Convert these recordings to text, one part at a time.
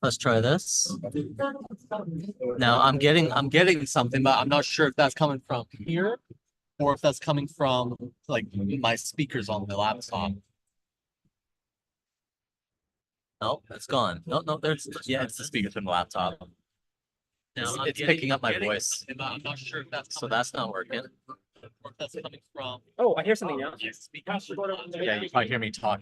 Let's try this. Now I'm getting something, but I'm not sure if that's coming from here or if that's coming from like my speakers on the laptop. No, it's gone. No, no, there's yeah, it's the speakers from the laptop. Now it's picking up my voice. But I'm not sure if that's so that's not working. Or if that's coming from Oh, I hear something now. yeah, you probably hear me talk.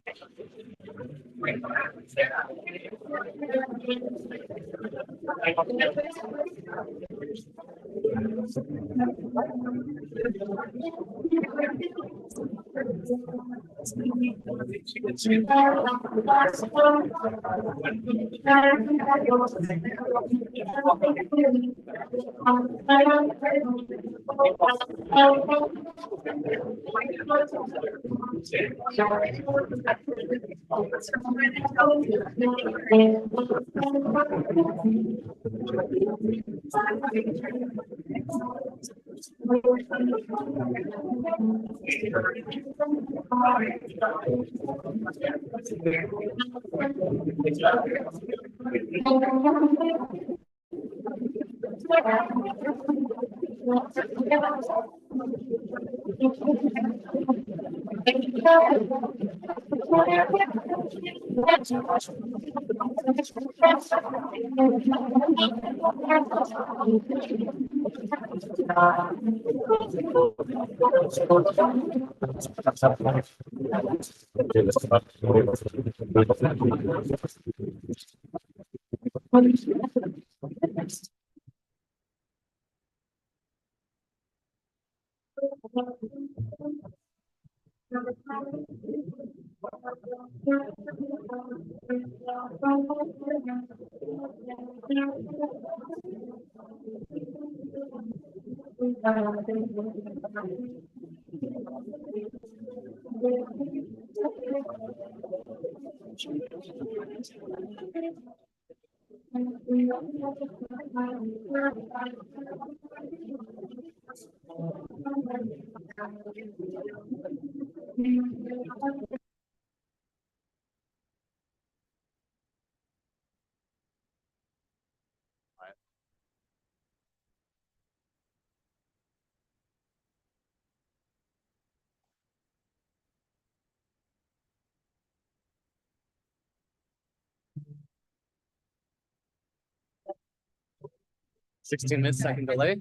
Second delay.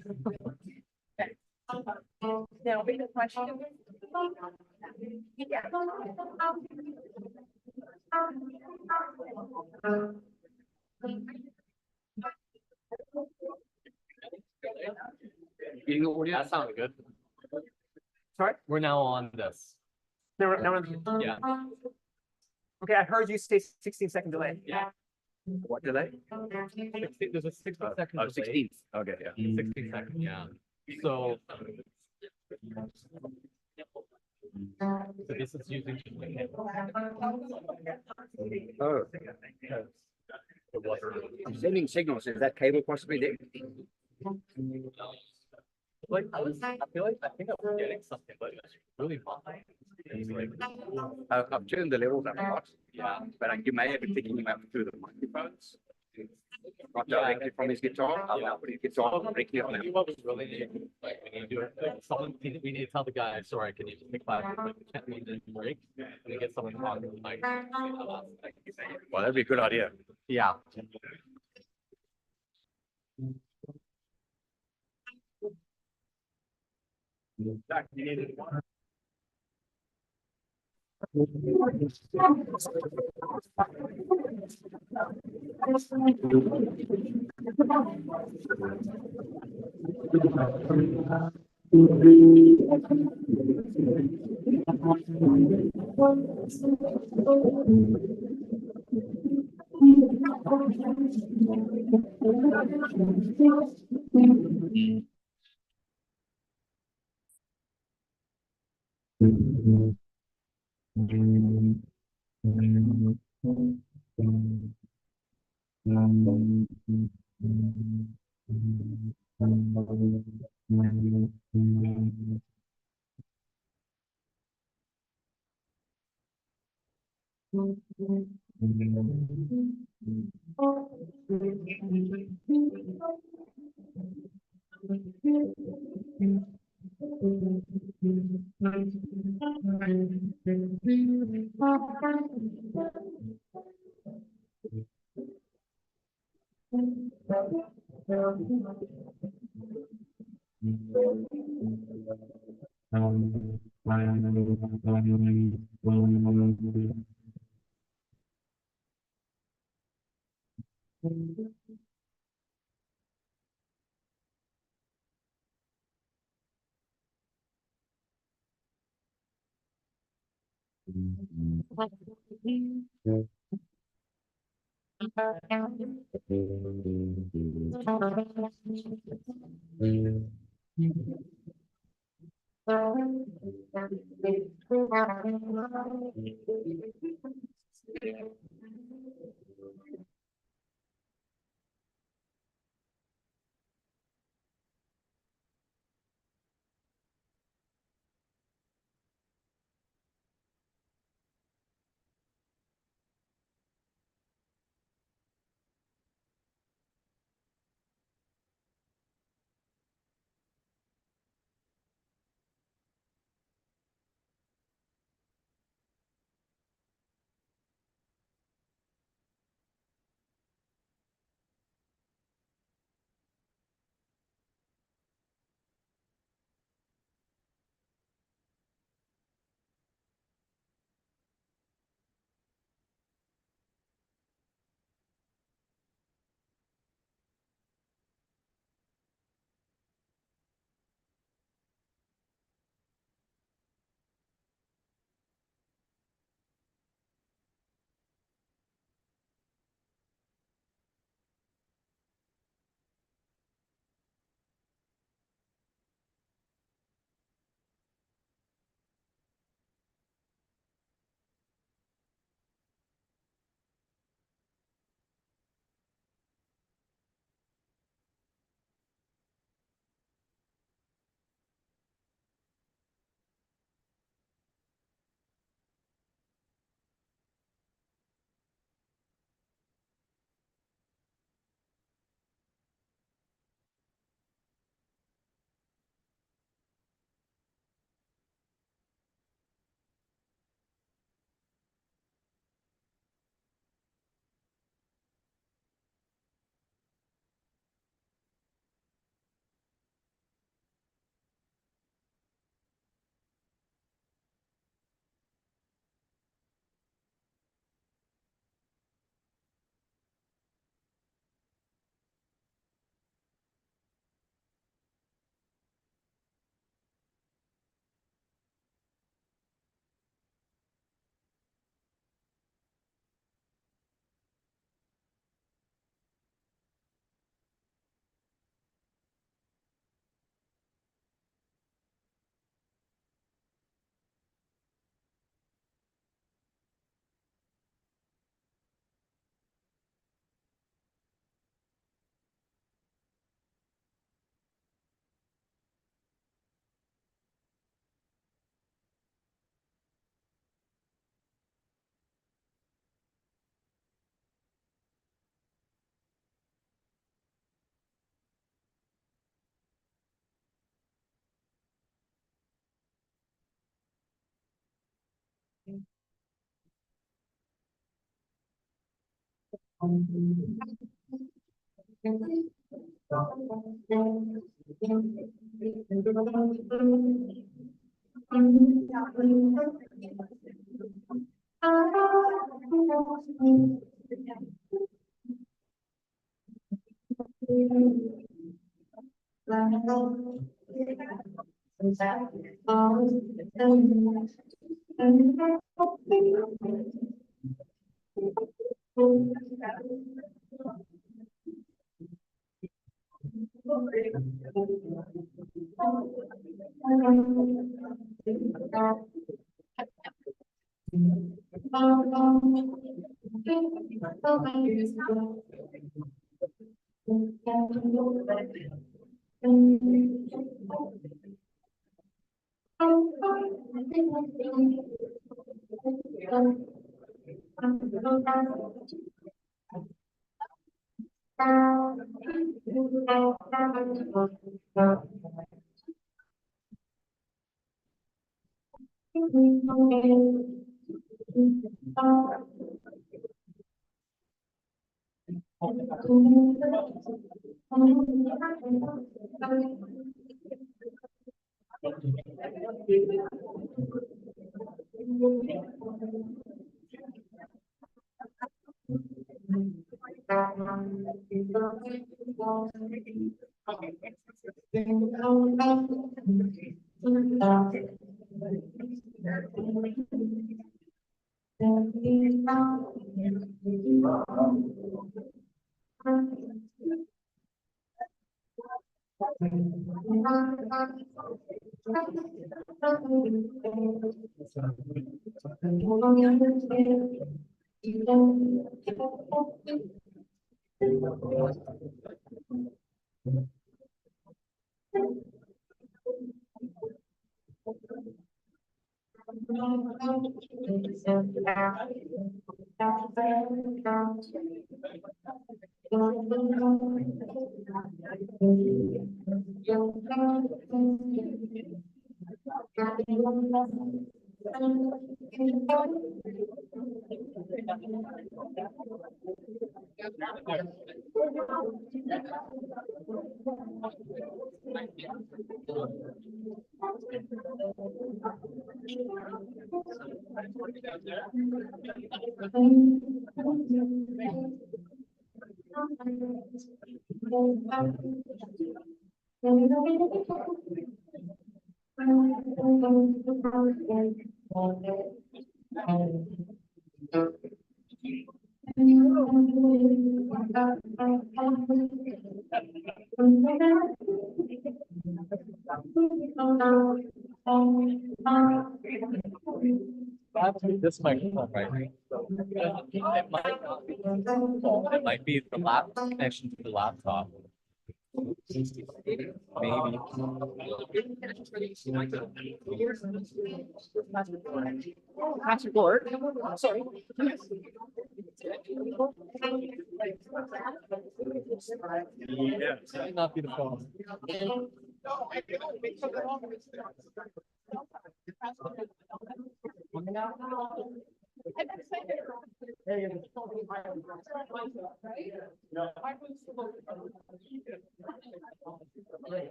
Now, big question. Yeah. Getting the audio. That sounded good. Sorry? We're now on this. Yeah. Okay, I heard you say 16-second delay. Yeah. What delay? There's a 60-second Oh, delay. 16. Okay, yeah. 60 seconds, yeah. So this is using Oh, I'm sending signals. Is that cable possibly there? like I feel like I think I was getting something, but it's really fine. It's like, I've turned the levels up a lot, yeah. but you may have been picking him up through the microphones. Not directly from his guitar. I'll put his guitar directly on Like, him. what was really needed, like we need to do it. Like, we need to tell the guy, sorry, can you just take 5 minutes? Like, we can't leave the break and then get someone talking to the mic. Well, that'd be a good idea. Yeah. This microphone right here. It might not be. It might be the connection to the laptop. Maybe. Patrick Lord. Sorry. Yeah. Might not be the phone.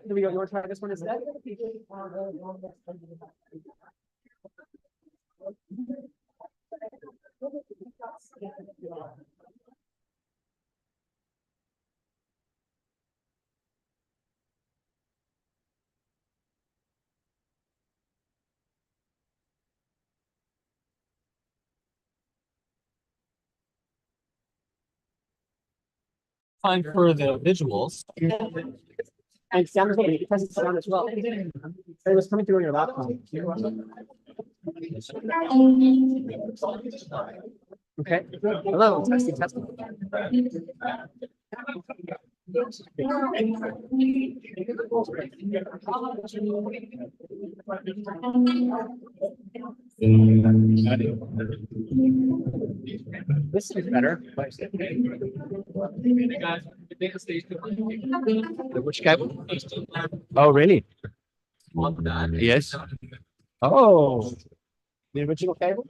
Here we go. You want to try this one instead? Fine for the visuals. And sound is what it presents sound as well. It was coming through on your laptop. Okay. Hello, testing, testing. This is better. Which cable? Oh, really? Yes. Oh, the original cable?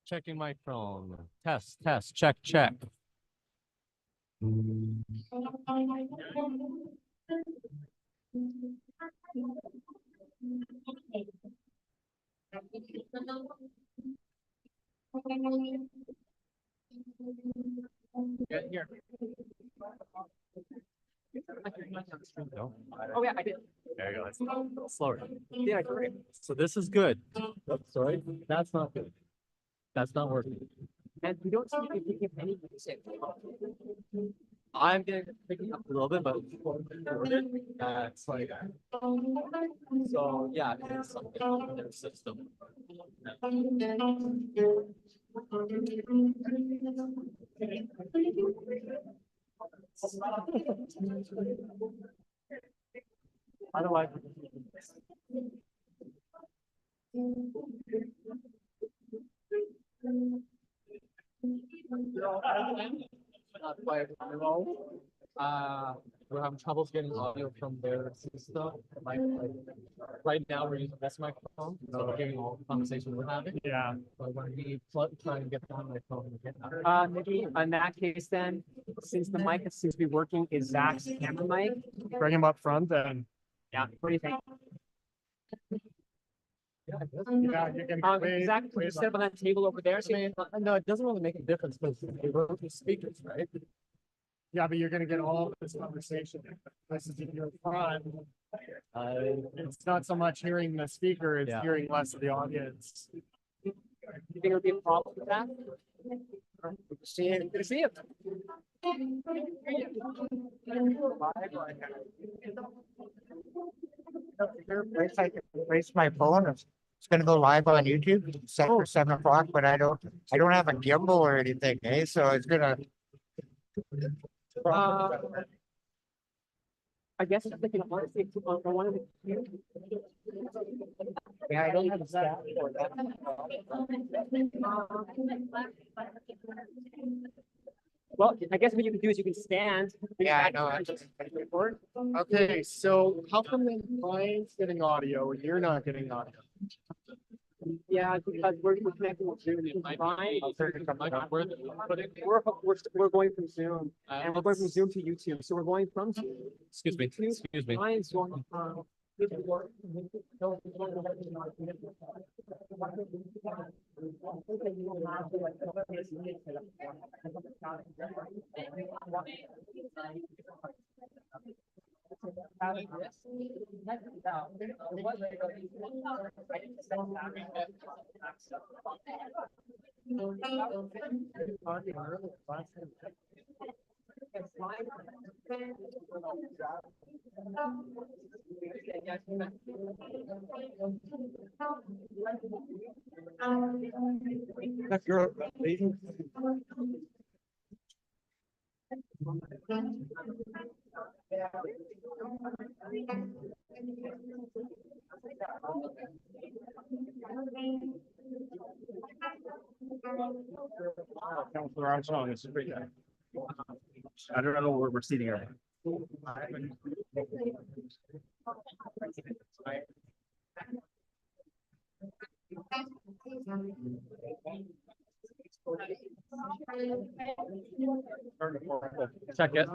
Checking my phone. Test, check. Get here. No? Oh, yeah, I did. There you go. It's a little slower. Yeah, great. So this is good. Oh, sorry, that's not good. That's not working. And we don't seem to be picking up any music. I'm getting picking up a little bit, but it's like so. Yeah, it's something in their system. Otherwise, we're having troubles getting audio from their system. Like right now, we're using this microphone, so we're getting all the conversations we're having. Yeah. But when we try and get on my phone, we get that. Maybe in that case then, since the mic that seems to be working is Zach's camera mic. Bring him up front then. Yeah, what do you think? Yeah, you're gonna wait. Zach, can you set up on that table over there? So No, it doesn't really make a difference because they work with speakers, right? Yeah, but you're gonna get all of this conversation. This is in your front. It's not so much hearing the speaker, it's Yeah. hearing less of the audience. you think it would be a problem with that? Good to see you. Good to see you. Place I can place my phone. It's gonna go live on YouTube, set for 7 o'clock, but I don't have a gimbal or anything, eh? So it's gonna. I guess if they want to see on one of the. Yeah, I don't have a staff for that. Well, I guess what you can do is you can stand. Yeah, I know. Okay, so how come the client's getting audio and you're not getting audio? Yeah, because we're connecting with Zoom. It's fine. We're going from Zoom and we're going from Zoom to YouTube. So we're going from Zoom. Excuse me. Mine's going from. That's your lady. Counselor Armstrong, this is great. I don't know where we're seating her. Check it.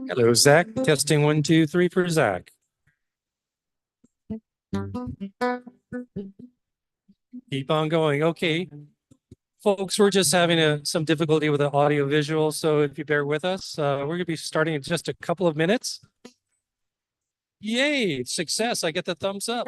Hello, Zach. Testing 1, 2, 3 for Zach. Keep on going. Okay. Folks, we're just having some difficulty with the audio visual, so if you bear with us, we're going to be starting in just a couple of minutes. Yay, success. I get the thumbs up.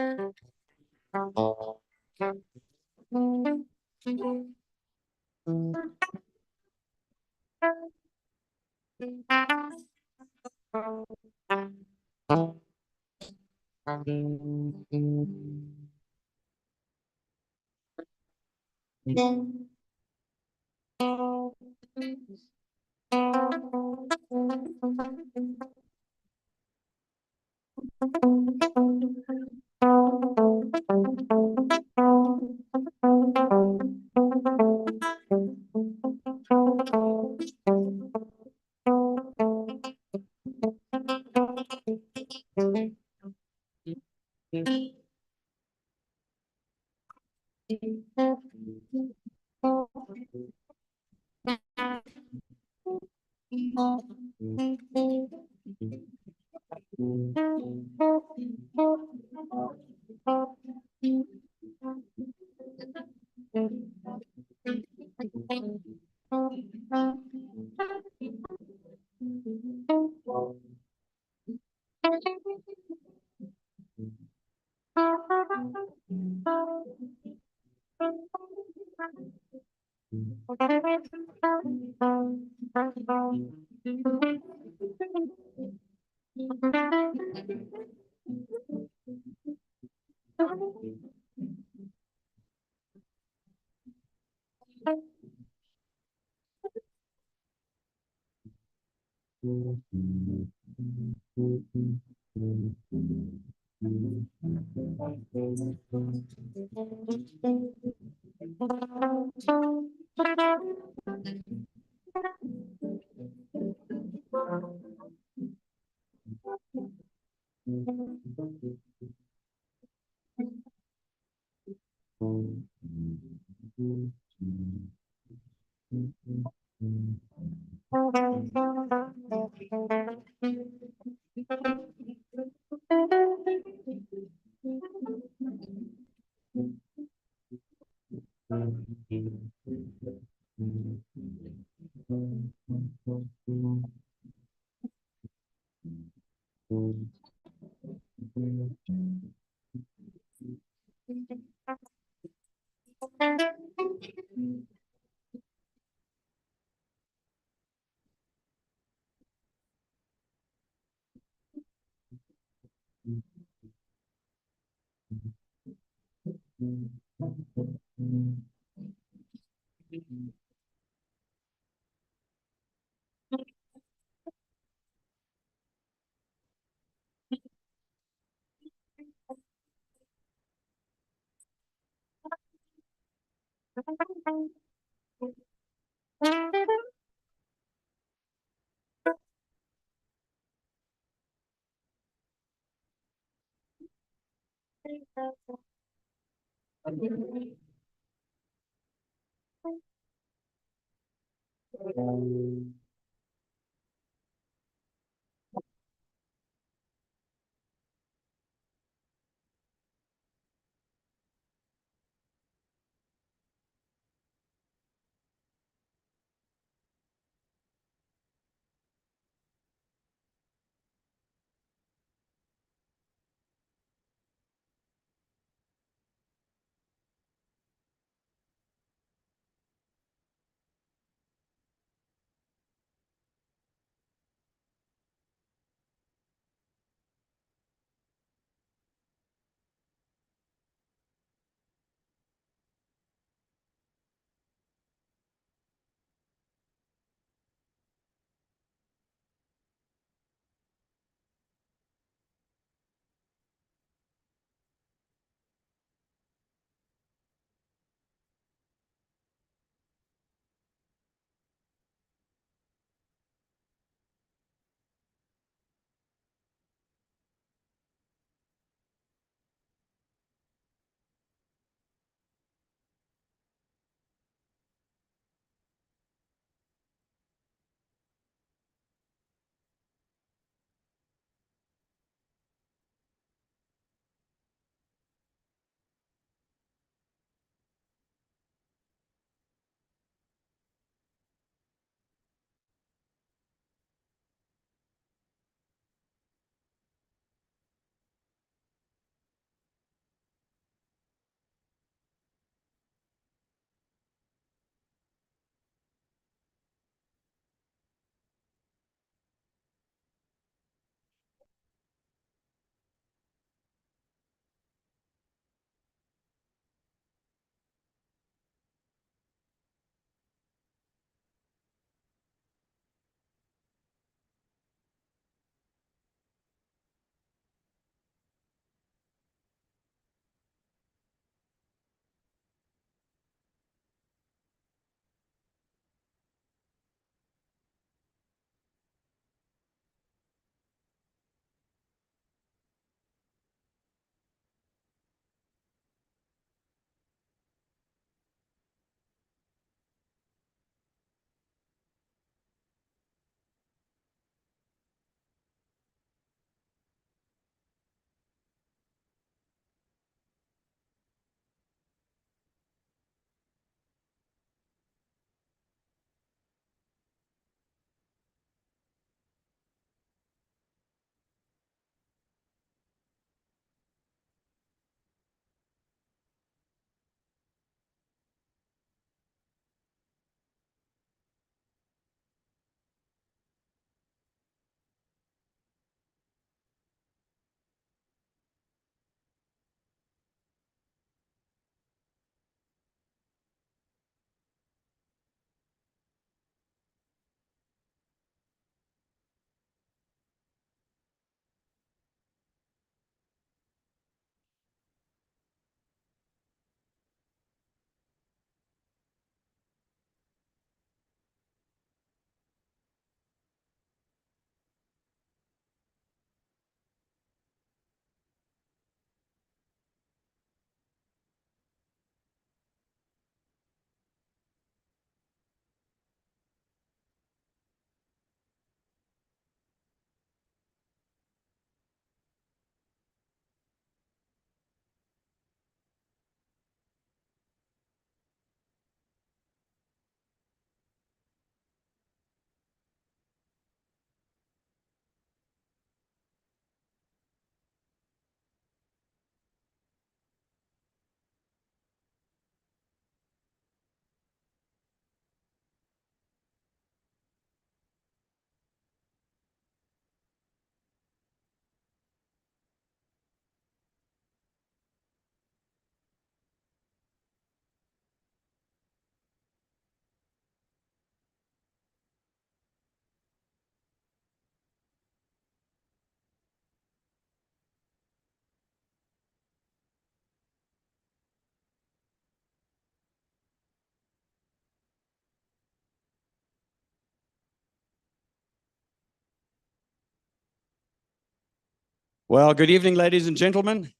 Well, good evening, ladies and gentlemen,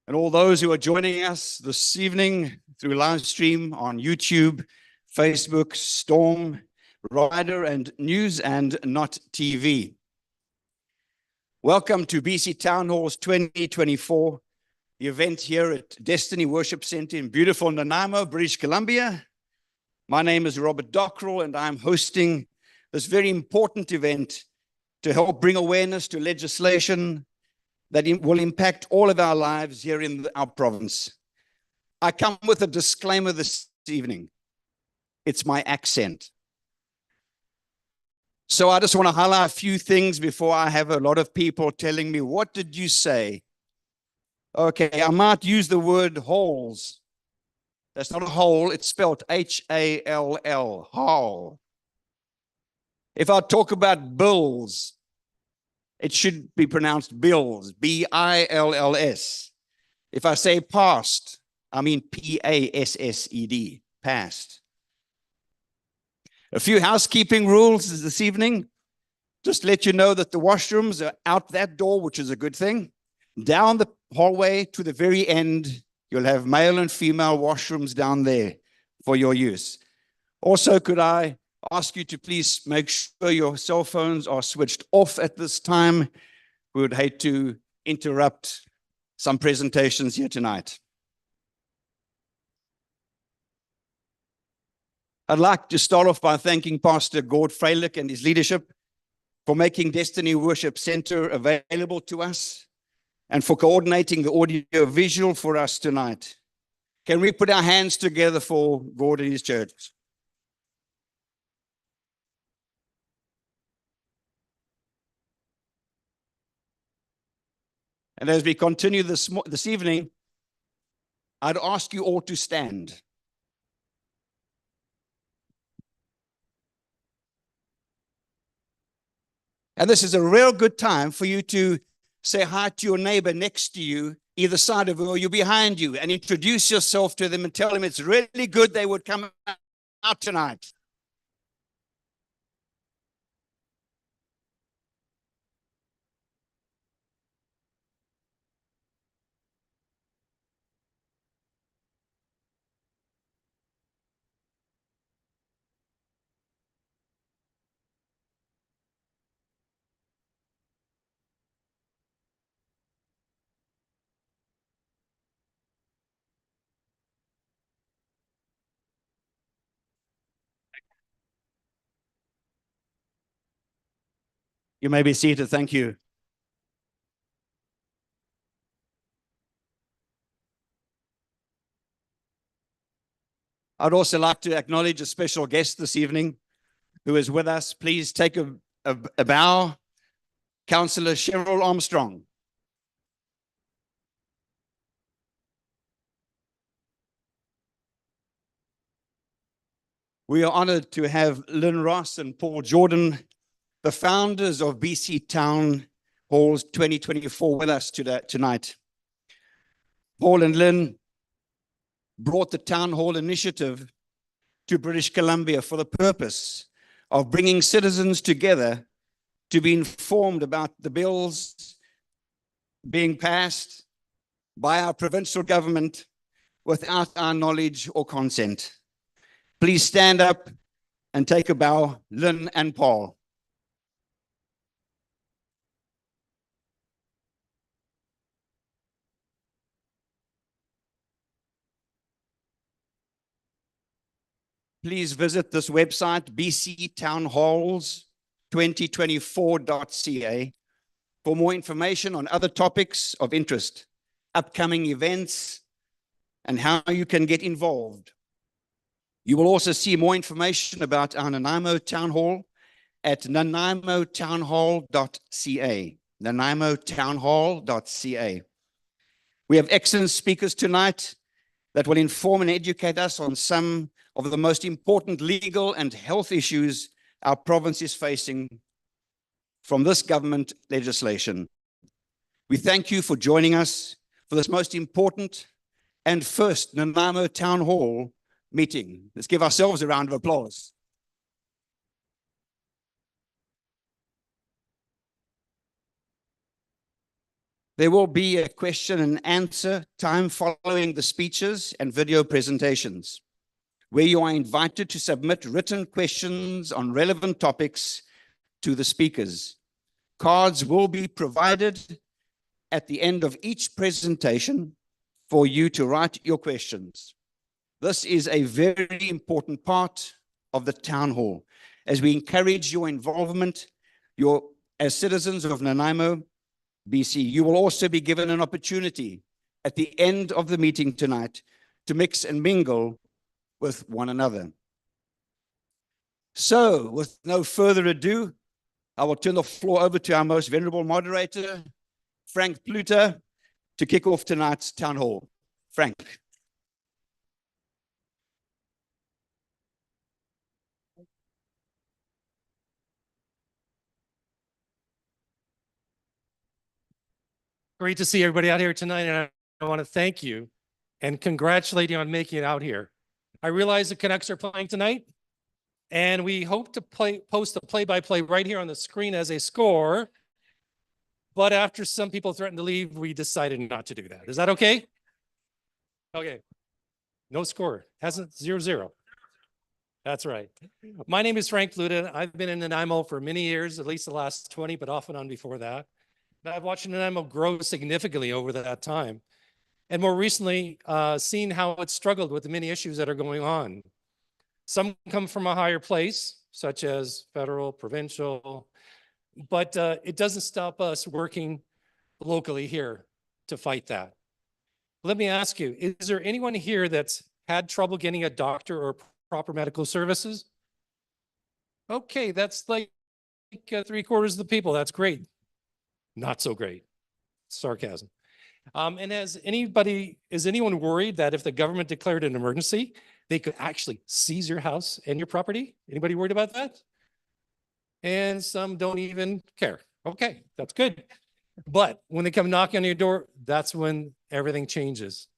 and all those who are joining us this evening through live stream on YouTube, Facebook, Storm, Rider, and News and Not TV. Welcome to BC Town Hall's 2024, the event here at Destiny Worship Center in beautiful Nanaimo, British Columbia. My name is Robert Dockrell, and I'm hosting this very important event to help bring awareness to legislation that will impact all of our lives here in our province. I come with a disclaimer this evening. It's my accent. So I just want to highlight a few things before I have a lot of people telling me, what did you say? Okay, I might use the word holes. That's not a hole, it's spelled H-A-L-L, hole. If I talk about bills, it should be pronounced bills, B-I-L-L-S. If I say past, I mean P-A-S-S-E-D, past. A few housekeeping rules this evening. Just let you know that the washrooms are out that door, which is a good thing. Down the hallway to the very end, you'll have male and female washrooms down there for your use. Also, could I ask you to please make sure your cell phones are switched off at this time? We would hate to interrupt some presentations here tonight. I'd like to start off by thanking Pastor Gord Freilich and his leadership for making Destiny Worship Center available to us and for coordinating the audio visual for us tonight. Can we put our hands together for Gord and his church? And as we continue this evening, I'd ask you all to stand. And this is a real good time for you to say hi to your neighbor next to you, either side of you or you behind you, and introduce yourself to them and tell them it's really good they would come out tonight. You may be seated. Thank you. I'd also like to acknowledge a special guest this evening who is with us. Please take a bow. Councillor Cheryl Armstrong. We are honored to have Lynn Ross and Paul Jordan, the founders of BC Town Hall's 2024, with us tonight. Paul and Lynn brought the Town Hall initiative to British Columbia for the purpose of bringing citizens together to be informed about the bills being passed by our provincial government without our knowledge or consent. Please stand up and take a bow, Lynn and Paul. Please visit this website, bctownhalls2024.ca, for more information on other topics of interest, upcoming events, and how you can get involved. You will also see more information about our Nanaimo Town Hall at nanaimotownhall.ca, nanaimotownhall.ca. We have excellent speakers tonight that will inform and educate us on some of the most important legal and health issues our province is facing from this government legislation. We thank you for joining us for this most important and first Nanaimo Town Hall meeting. Let's give ourselves a round of applause. There will be a question and answer time following the speeches and video presentations, where you are invited to submit written questions on relevant topics to the speakers. Cards will be provided at the end of each presentation for you to write your questions. This is a very important part of the town hall, as we encourage your involvement as citizens of Nanaimo, BC. You will also be given an opportunity at the end of the meeting tonight to mix and mingle with one another. So, with no further ado, I will turn the floor over to our most venerable moderator, Frank Pluter, to kick off tonight's town hall. Frank. Great to see everybody out here tonight, and I want to thank you and congratulate you on making it out here. I realize the Canucks are playing tonight, and we hope to post the play-by-play right here on the screen as a score. But after some people threatened to leave, we decided not to do that. Is that okay? Okay. No score. Hasn't 0-0. That's right. My name is Frank Pluta. I've been in Nanaimo for many years, at least the last 20, but off and on before that. And I've watched Nanaimo grow significantly over that time. And more recently, seen how it's struggled with the many issues that are going on. Some come from a higher place, such as federal, provincial, but it doesn't stop us working locally here to fight that. Let me ask you, is there anyone here that's had trouble getting a doctor or proper medical services? Okay, that's like 3/4 of the people. That's great. Not so great. Sarcasm. And is anyone worried that if the government declared an emergency, they could actually seize your house and your property? Anybody worried about that? And some don't even care. Okay, that's good. But when they come knocking on your door, that's when everything changes.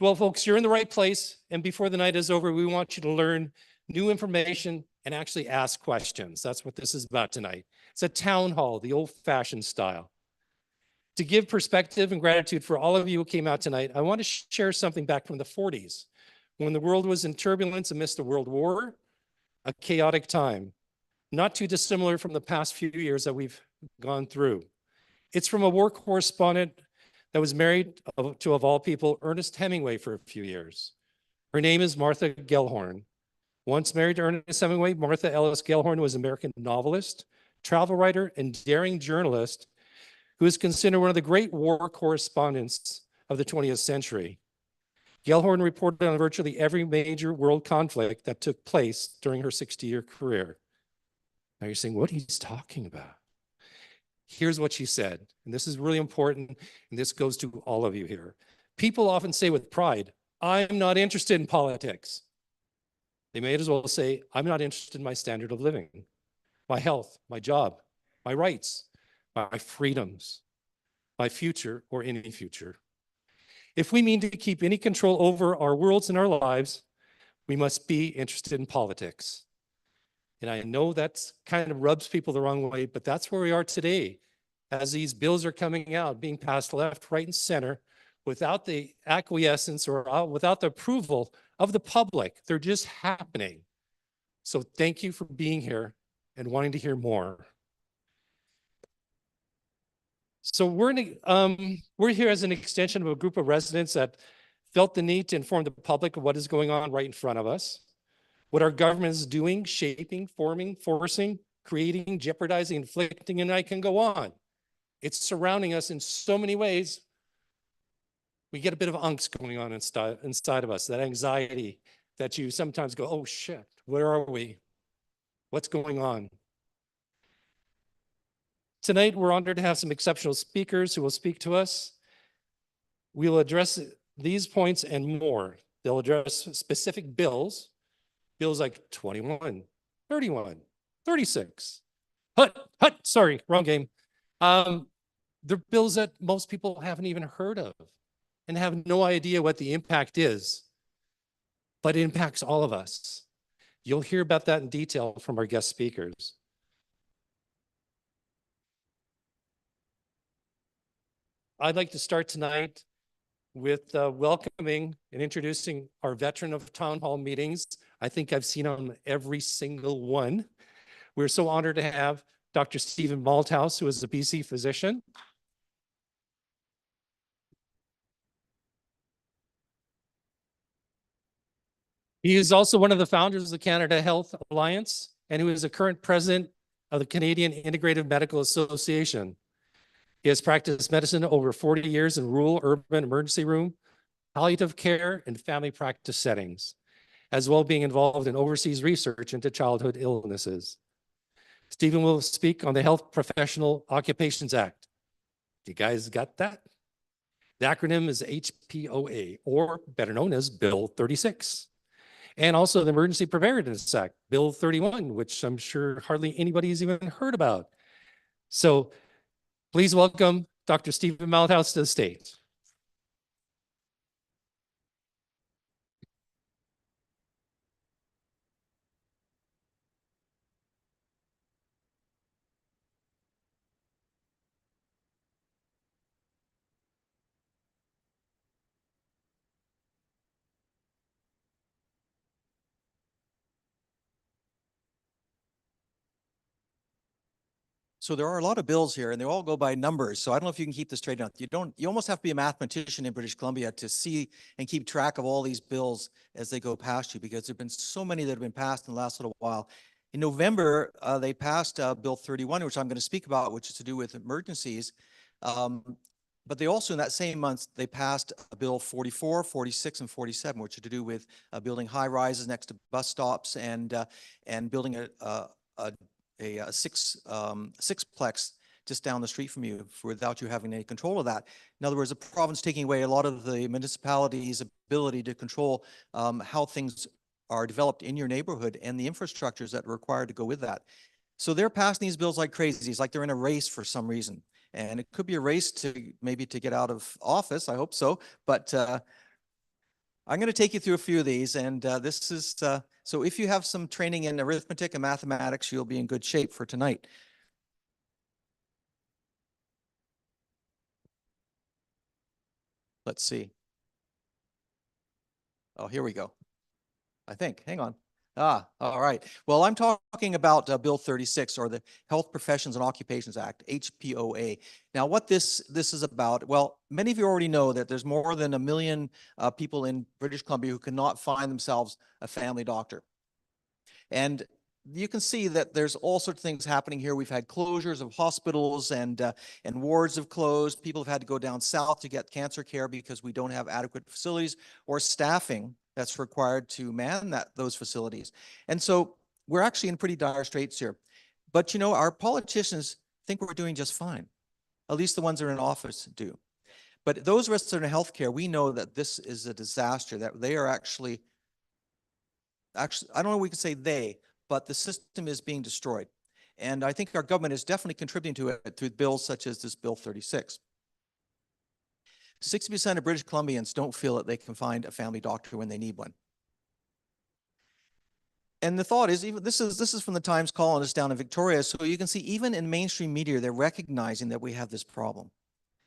Well, folks, you're in the right place. And before the night is over, we want you to learn new information and actually ask questions. That's what this is about tonight. It's a town hall, the old-fashioned style. To give perspective and gratitude for all of you who came out tonight, I want to share something back from the 40s, when the world was in turbulence amidst a world war, a chaotic time, not too dissimilar from the past few years that we've gone through. It's from a war correspondent that was married to, of all people, Ernest Hemingway for a few years. Her name is Martha Gellhorn. Once married to Ernest Hemingway, Martha Ellis Gellhorn was an American novelist, travel writer, and daring journalist who is considered one of the great war correspondents of the 20th century. Gellhorn reported on virtually every major world conflict that took place during her 60-year career. Now you're saying, what he's talking about? Here's what she said, and this is really important, and this goes to all of you here. People often say with pride, I'm not interested in politics. They may as well say, I'm not interested in my standard of living, my health, my job, my rights, my freedoms, my future, or any future. If we mean to keep any control over our worlds and our lives, we must be interested in politics. And I know that kind of rubs people the wrong way, but that's where we are today. As these bills are coming out, being passed left, right, and center, without the acquiescence or without the approval of the public, they're just happening. So thank you for being here and wanting to hear more. So we're here as an extension of a group of residents that felt the need to inform the public of what is going on right in front of us, what our government is doing, shaping, forming, forcing, creating, jeopardizing, inflicting, and I can go on. It's surrounding us in so many ways. We get a bit of angst going on inside of us, that anxiety that you sometimes go, oh shit, where are we? What's going on? Tonight, we're honored to have some exceptional speakers who will speak to us. We will address these points and more. They'll address specific bills like 21, 31, 36. Sorry, wrong game. They're bills that most people haven't even heard of and have no idea what the impact is, but it impacts all of us. You'll hear about that in detail from our guest speakers. I'd like to start tonight with welcoming and introducing our veteran of town hall meetings. I think I've seen on every single one. We're so honored to have Dr. Stephen Malthouse, who is a BC physician. He is also one of the founders of the Canada Health Alliance, and who is the current president of the Canadian Integrative Medical Association. He has practiced medicine over 40 years in rural, urban, emergency room, palliative care, and family practice settings, as well as being involved in overseas research into childhood illnesses. Stephen will speak on the Health Professional Occupations Act. You guys got that? The acronym is HPOA, or better known as Bill 36. And also the Emergency Preparedness Act, Bill 31, which I'm sure hardly anybody's even heard about. So please welcome Dr. Stephen Malthouse to the stage. So there are a lot of bills here and they all go by numbers. So I don't know if you can keep this straight enough. You almost have to be a mathematician in British Columbia to see and keep track of all these bills as they go past you, because there've been so many that have been passed in the last little while. In November, they passed Bill 31, which I'm going to speak about, which is to do with emergencies. But they also, in that same month, they passed Bill 44, 46, and 47, which are to do with building high rises next to bus stops and building a sixplex just down the street from you without you having any control of that. In other words, the province taking away a lot of the municipality's ability to control how things are developed in your neighborhood and the infrastructures that are required to go with that. So they're passing these bills like crazy. It's like they're in a race for some reason. And it could be a race to maybe to get out of office. I hope so. But I'm going to take you through a few of these, and this is, so if you have some training in arithmetic and mathematics, you'll be in good shape for tonight. Let's see. Oh, here we go. I think, hang on. All right. Well, I'm talking about Bill 36, or the Health Professions and Occupations Act, HPOA. Now, what this is about, well, many of you already know that there's more than 1 million people in British Columbia who cannot find themselves a family doctor. And you can see that there's all sorts of things happening here. We've had closures of hospitals and wards have closed. People have had to go down south to get cancer care because we don't have adequate facilities or staffing that's required to man those facilities. And so we're actually in pretty dire straits here. But you know, our politicians think we're doing just fine. At least the ones that are in office do. But those of us that are in healthcare, we know that this is a disaster, that they are actually, I don't know if we can say they, but the system is being destroyed. And I think our government is definitely contributing to it through bills such as this Bill 36. 60% of British Columbians don't feel that they can find a family doctor when they need one. And the thought is, even this is from the Times columnist down in Victoria. So you can see even in mainstream media, they're recognizing that we have this problem.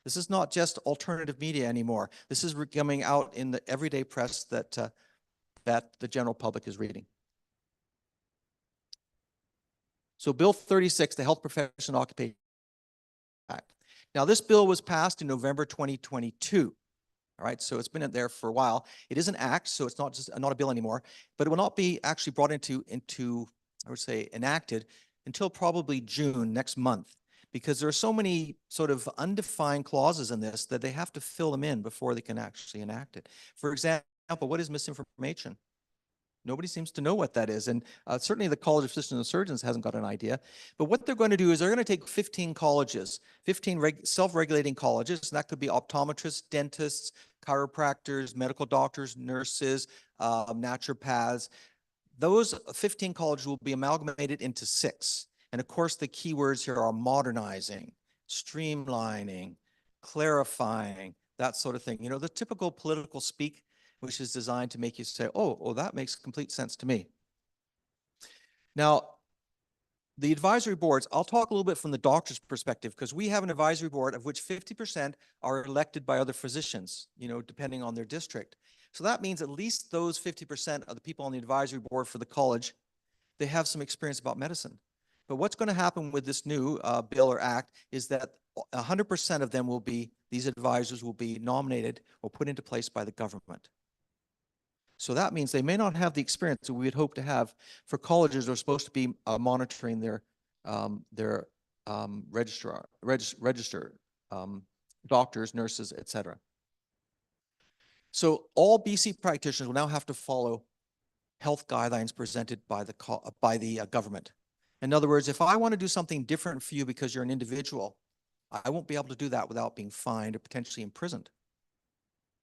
This is not just alternative media anymore. This is coming out in the everyday press that the general public is reading. So Bill 36, the Health Professions and Occupations Act. Now, this bill was passed in November 2022. All right, so it's been there for a while. It is an act, so it's not a bill anymore, but it will not be actually brought into I would say enacted until probably June next month, because there are so many sort of undefined clauses in this that they have to fill them in before they can actually enact it. For example, what is misinformation? Nobody seems to know what that is. And certainly the College of Physicians and Surgeons hasn't got an idea. But what they're going to do is they're going to take 15 colleges, 15 self-regulating colleges. And that could be optometrists, dentists, chiropractors, medical doctors, nurses, naturopaths. Those 15 colleges will be amalgamated into 6. And of course, the keywords here are modernizing, streamlining, clarifying, that sort of thing. You know, the typical political speak, which is designed to make you say, oh, that makes complete sense to me. Now, the advisory boards, I'll talk a little bit from the doctor's perspective, because we have an advisory board of which 50% are elected by other physicians, you know, depending on their district. So that means at least those 50% of the people on the advisory board for the college, they have some experience about medicine. But what's going to happen with this new bill or act is that 100% of them will be, these advisors will be nominated or put into place by the government. So that means they may not have the experience that we would hope to have for colleges that are supposed to be monitoring their register doctors, nurses, etc. So all BC practitioners will now have to follow health guidelines presented by the government. In other words, if I want to do something different for you because you're an individual, I won't be able to do that without being fined or potentially imprisoned.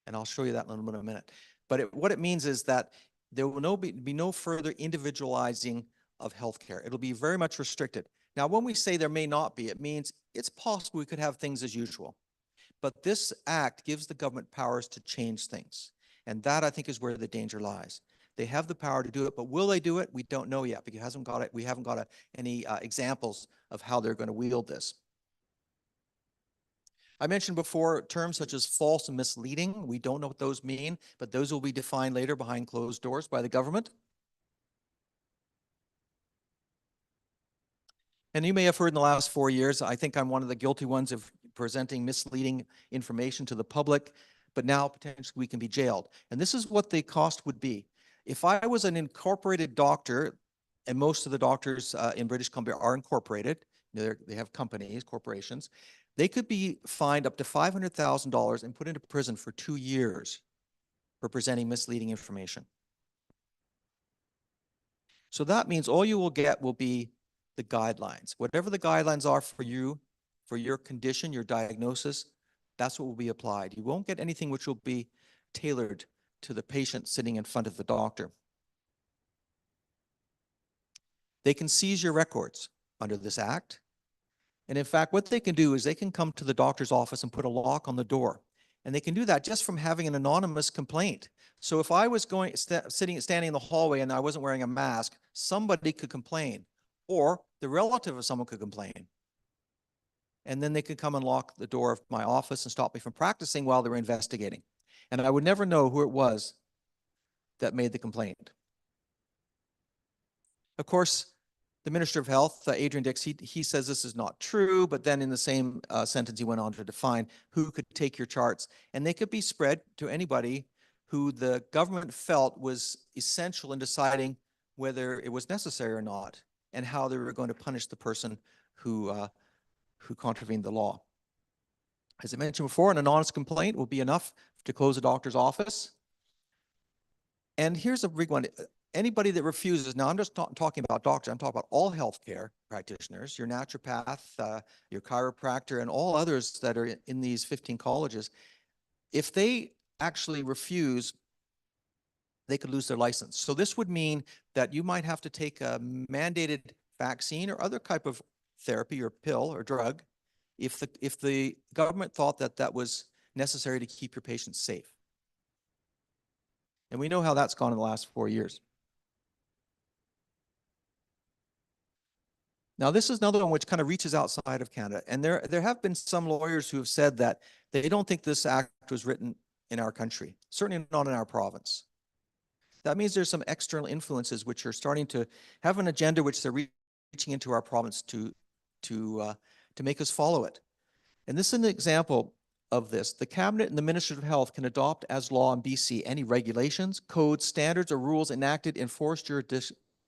And I'll show you that in a minute. But what it means is that there will be no further individualizing of healthcare. It'll be very much restricted. Now, when we say there may not be, it means it's possible we could have things as usual. But this act gives the government powers to change things. And that, I think, is where the danger lies. They have the power to do it, but will they do it? We don't know yet, because we haven't got any examples of how they're going to wield this. I mentioned before terms such as false and misleading. We don't know what those mean, but those will be defined later behind closed doors by the government. And you may have heard in the last 4 years, I think I'm one of the guilty ones of presenting misleading information to the public, but now potentially we can be jailed. And this is what the cost would be. If I was an incorporated doctor, and most of the doctors in British Columbia are incorporated, they have companies, corporations, they could be fined up to $500,000 and put into prison for 2 years for presenting misleading information. So that means all you will get will be the guidelines. Whatever the guidelines are for you, for your condition, your diagnosis, that's what will be applied. You won't get anything which will be tailored to the patient sitting in front of the doctor. They can seize your records under this act. And in fact, what they can do is they can come to the doctor's office and put a lock on the door. And they can do that just from having an anonymous complaint. So if I was standing in the hallway and I wasn't wearing a mask, somebody could complain, or the relative of someone could complain. And then they could come and lock the door of my office and stop me from practicing while they're investigating. And I would never know who it was that made the complaint. Of course, the Minister of Health, Adrian Dix, he says this is not true, but then in the same sentence, he went on to define who could take your charts. And they could be spread to anybody who the government felt was essential in deciding whether it was necessary or not, and how they were going to punish the person who contravened the law. As I mentioned before, an anonymous complaint will be enough to close a doctor's office. And here's a big one. Anybody that refuses, now I'm just not talking about doctors, I'm talking about all healthcare practitioners, your naturopath, your chiropractor, and all others that are in these 15 colleges. If they actually refuse, they could lose their license. So this would mean that you might have to take a mandated vaccine or other type of therapy or pill or drug if the government thought that that was necessary to keep your patients safe. And we know how that's gone in the last 4 years. Now, this is another one which kind of reaches outside of Canada. And there have been some lawyers who have said that they don't think this act was written in our country, certainly not in our province. That means there's some external influences which are starting to have an agenda which they're reaching into our province to make us follow it. And this is an example of this. The Cabinet and the Minister of Health can adopt as law in BC any regulations, codes, standards, or rules enacted in force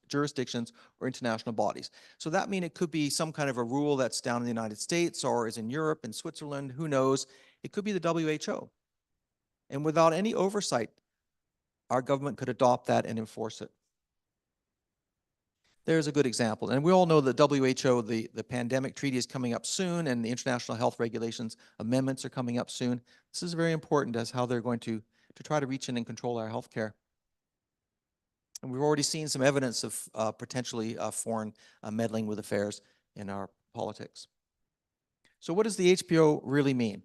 jurisdictions or international bodies. So that means it could be some kind of a rule that's down in the United States or is in Europe and Switzerland, who knows? It could be the WHO. And without any oversight, our government could adopt that and enforce it. There's a good example. And we all know the WHO, the pandemic treaty is coming up soon, and the international health regulations amendments are coming up soon. This is very important as how they're going to try to reach in and control our healthcare. And we've already seen some evidence of potentially foreign meddling with affairs in our politics. So what does the HPO really mean?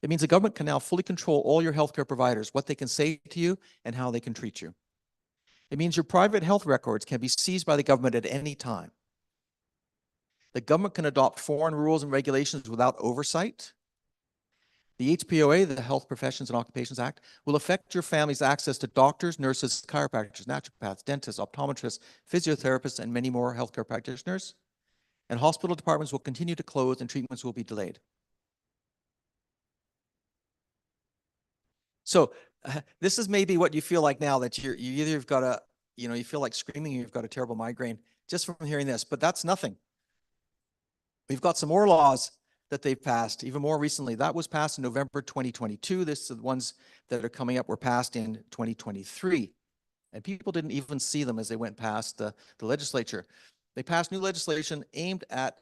It means the government can now fully control all your healthcare providers, what they can say to you and how they can treat you. It means your private health records can be seized by the government at any time. The government can adopt foreign rules and regulations without oversight. The HPOA, the Health Professions and Occupations Act, will affect your family's access to doctors, nurses, chiropractors, naturopaths, dentists, optometrists, physiotherapists, and many more healthcare practitioners. And hospital departments will continue to close and treatments will be delayed. So this is maybe what you feel like now, that you either have got a, you feel like screaming, or you've got a terrible migraine just from hearing this, but that's nothing. We've got some more laws that they've passed even more recently. That was passed in November 2022. This is the ones that are coming up were passed in 2023. And people didn't even see them as they went past the legislature. They passed new legislation aimed at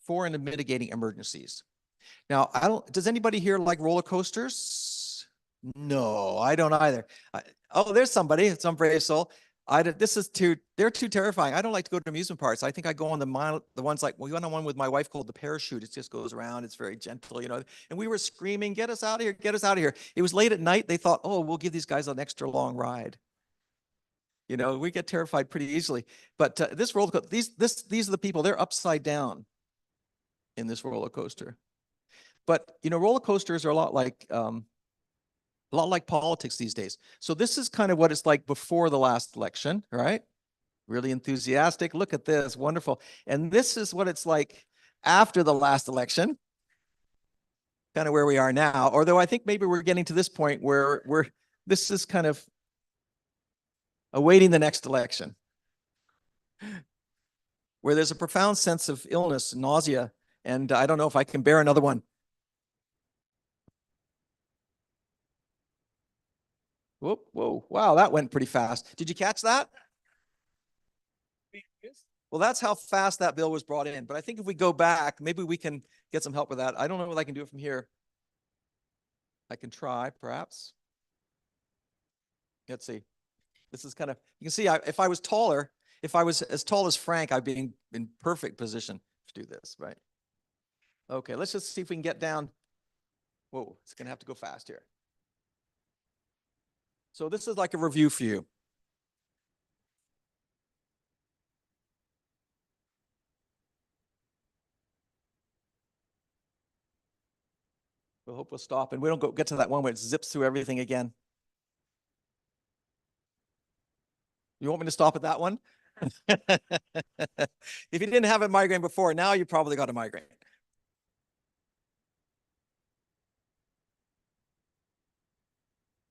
foreign and mitigating emergencies. Now, does anybody here like roller coasters? No, I don't either. Oh, there's somebody, some brave soul. They're too terrifying. I don't like to go to amusement parks. I think I go on the ones like, we went on one with my wife called the parachute. It just goes around. It's very gentle, and we were screaming, get us out of here, get us out of here. It was late at night. They thought, oh, we'll give these guys an extra long ride. We get terrified pretty easily. But this roller coaster, these are the people, they're upside down in this roller coaster. But, roller coasters are a lot like politics these days. So this is kind of what it's like before the last election, right? Really enthusiastic. Look at this, wonderful. And this is what it's like after the last election, kind of where we are now. Although I think maybe we're getting to this point where this is kind of awaiting the next election, where there's a profound sense of illness, nausea, and I don't know if I can bear another one. Whoa, whoa, wow, that went pretty fast. Did you catch that? Well, that's how fast that bill was brought in. But I think if we go back, maybe we can get some help with that. I don't know what I can do from here. I can try, perhaps. Let's see. This is kind of, you can see if I was taller, if I was as tall as Frank, I'd be in perfect position to do this, right? Okay, let's just see if we can get down. Whoa, it's going to have to go fast here. So this is like a review for you. We'll hope we'll stop and we don't get to that one where it zips through everything again. You want me to stop at that one? If you didn't have a migraine before, now you probably got a migraine.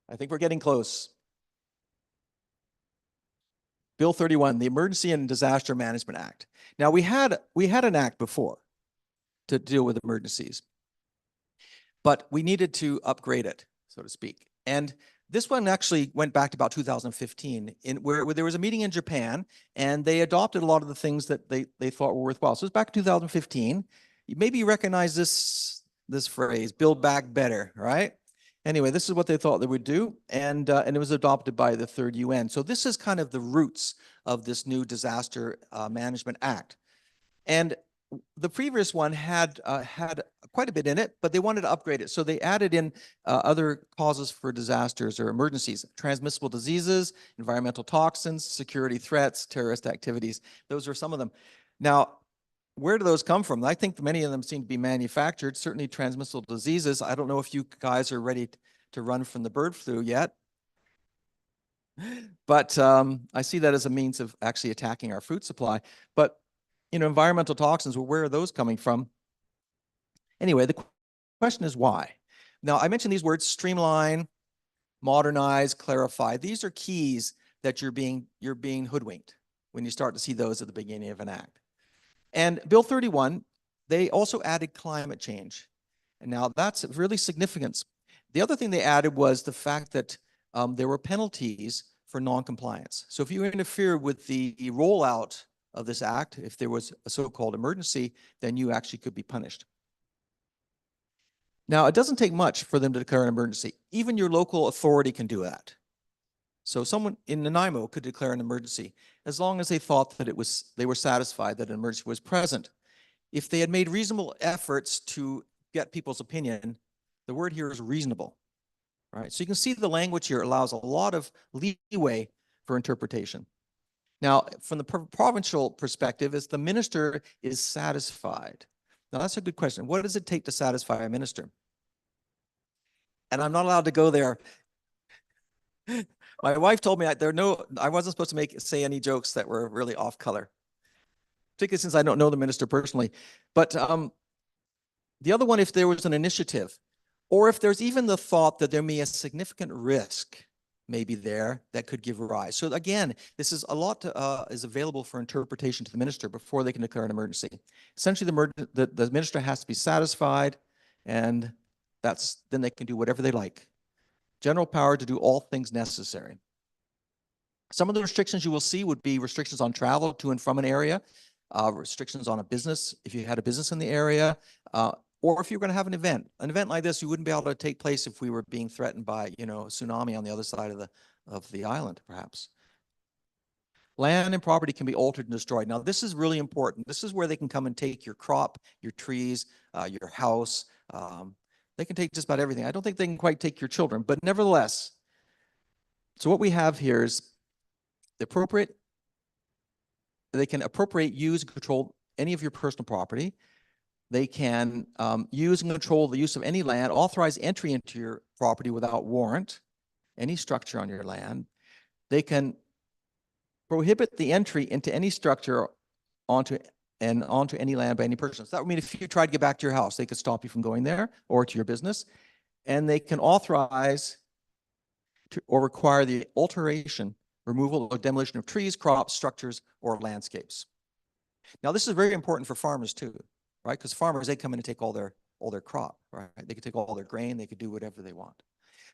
I think we're getting close. Bill 31, the Emergency and Disaster Management Act. Now we had an act before to deal with emergencies, but we needed to upgrade it, so to speak. And this one actually went back to about 2015, where there was a meeting in Japan, and they adopted a lot of the things that they thought were worthwhile. So it was back in 2015. Maybe you recognize this phrase, build back better, right? Anyway, this is what they thought they would do, and it was adopted by the Third UN. So this is kind of the roots of this new Disaster Management Act. And the previous one had quite a bit in it, but they wanted to upgrade it. So they added in other causes for disasters or emergencies: transmissible diseases, environmental toxins, security threats, terrorist activities. Those are some of them. Now, where do those come from? I think many of them seem to be manufactured. Certainly transmissible diseases. I don't know if you guys are ready to run from the bird flu yet, but I see that as a means of actually attacking our food supply. But environmental toxins, well, where are those coming from? Anyway, the question is why. Now, I mentioned these words: streamline, modernize, clarify. These are keys that you're being hoodwinked when you start to see those at the beginning of an act. And Bill 31, they also added climate change. And now that's really significant. The other thing they added was the fact that there were penalties for non-compliance. So if you interfere with the rollout of this act, if there was a so-called emergency, then you actually could be punished. Now, it doesn't take much for them to declare an emergency. Even your local authority can do that. So someone in Nanaimo could declare an emergency as long as they thought that they were satisfied that an emergency was present. If they had made reasonable efforts to get people's opinion, the word here is reasonable, right? So you can see the language here allows a lot of leeway for interpretation. Now, from the provincial perspective, is the minister is satisfied. Now, that's a good question. What does it take to satisfy a minister? And I'm not allowed to go there. My wife told me I wasn't supposed to say any jokes that were really off color, particularly since I don't know the minister personally. But the other one, if there was an initiative, or if there's even the thought that there may be a significant risk maybe there that could give rise. So again, this is a lot is available for interpretation to the minister before they can declare an emergency. Essentially, the minister has to be satisfied, and then they can do whatever they like. General power to do all things necessary. Some of the restrictions you will see would be restrictions on travel to and from an area, restrictions on a business, if you had a business in the area, or if you're going to have an event. An event like this, you wouldn't be able to take place if we were being threatened by, a tsunami on the other side of the island, perhaps. Land and property can be altered and destroyed. Now, this is really important. This is where they can come and take your crop, your trees, your house. They can take just about everything. I don't think they can quite take your children, but nevertheless. So what we have here is they can appropriate, use, and control any of your personal property. They can use and control the use of any land, authorize entry into your property without warrant, any structure on your land. They can prohibit the entry into any structure onto any land by any person. So that would mean if you tried to get back to your house, they could stop you from going there or to your business. And they can authorize or require the alteration, removal, or demolition of trees, crops, structures, or landscapes. Now, this is very important for farmers too, right? Because farmers, they come in and take all their crop, right? They could take all their grain, they could do whatever they want.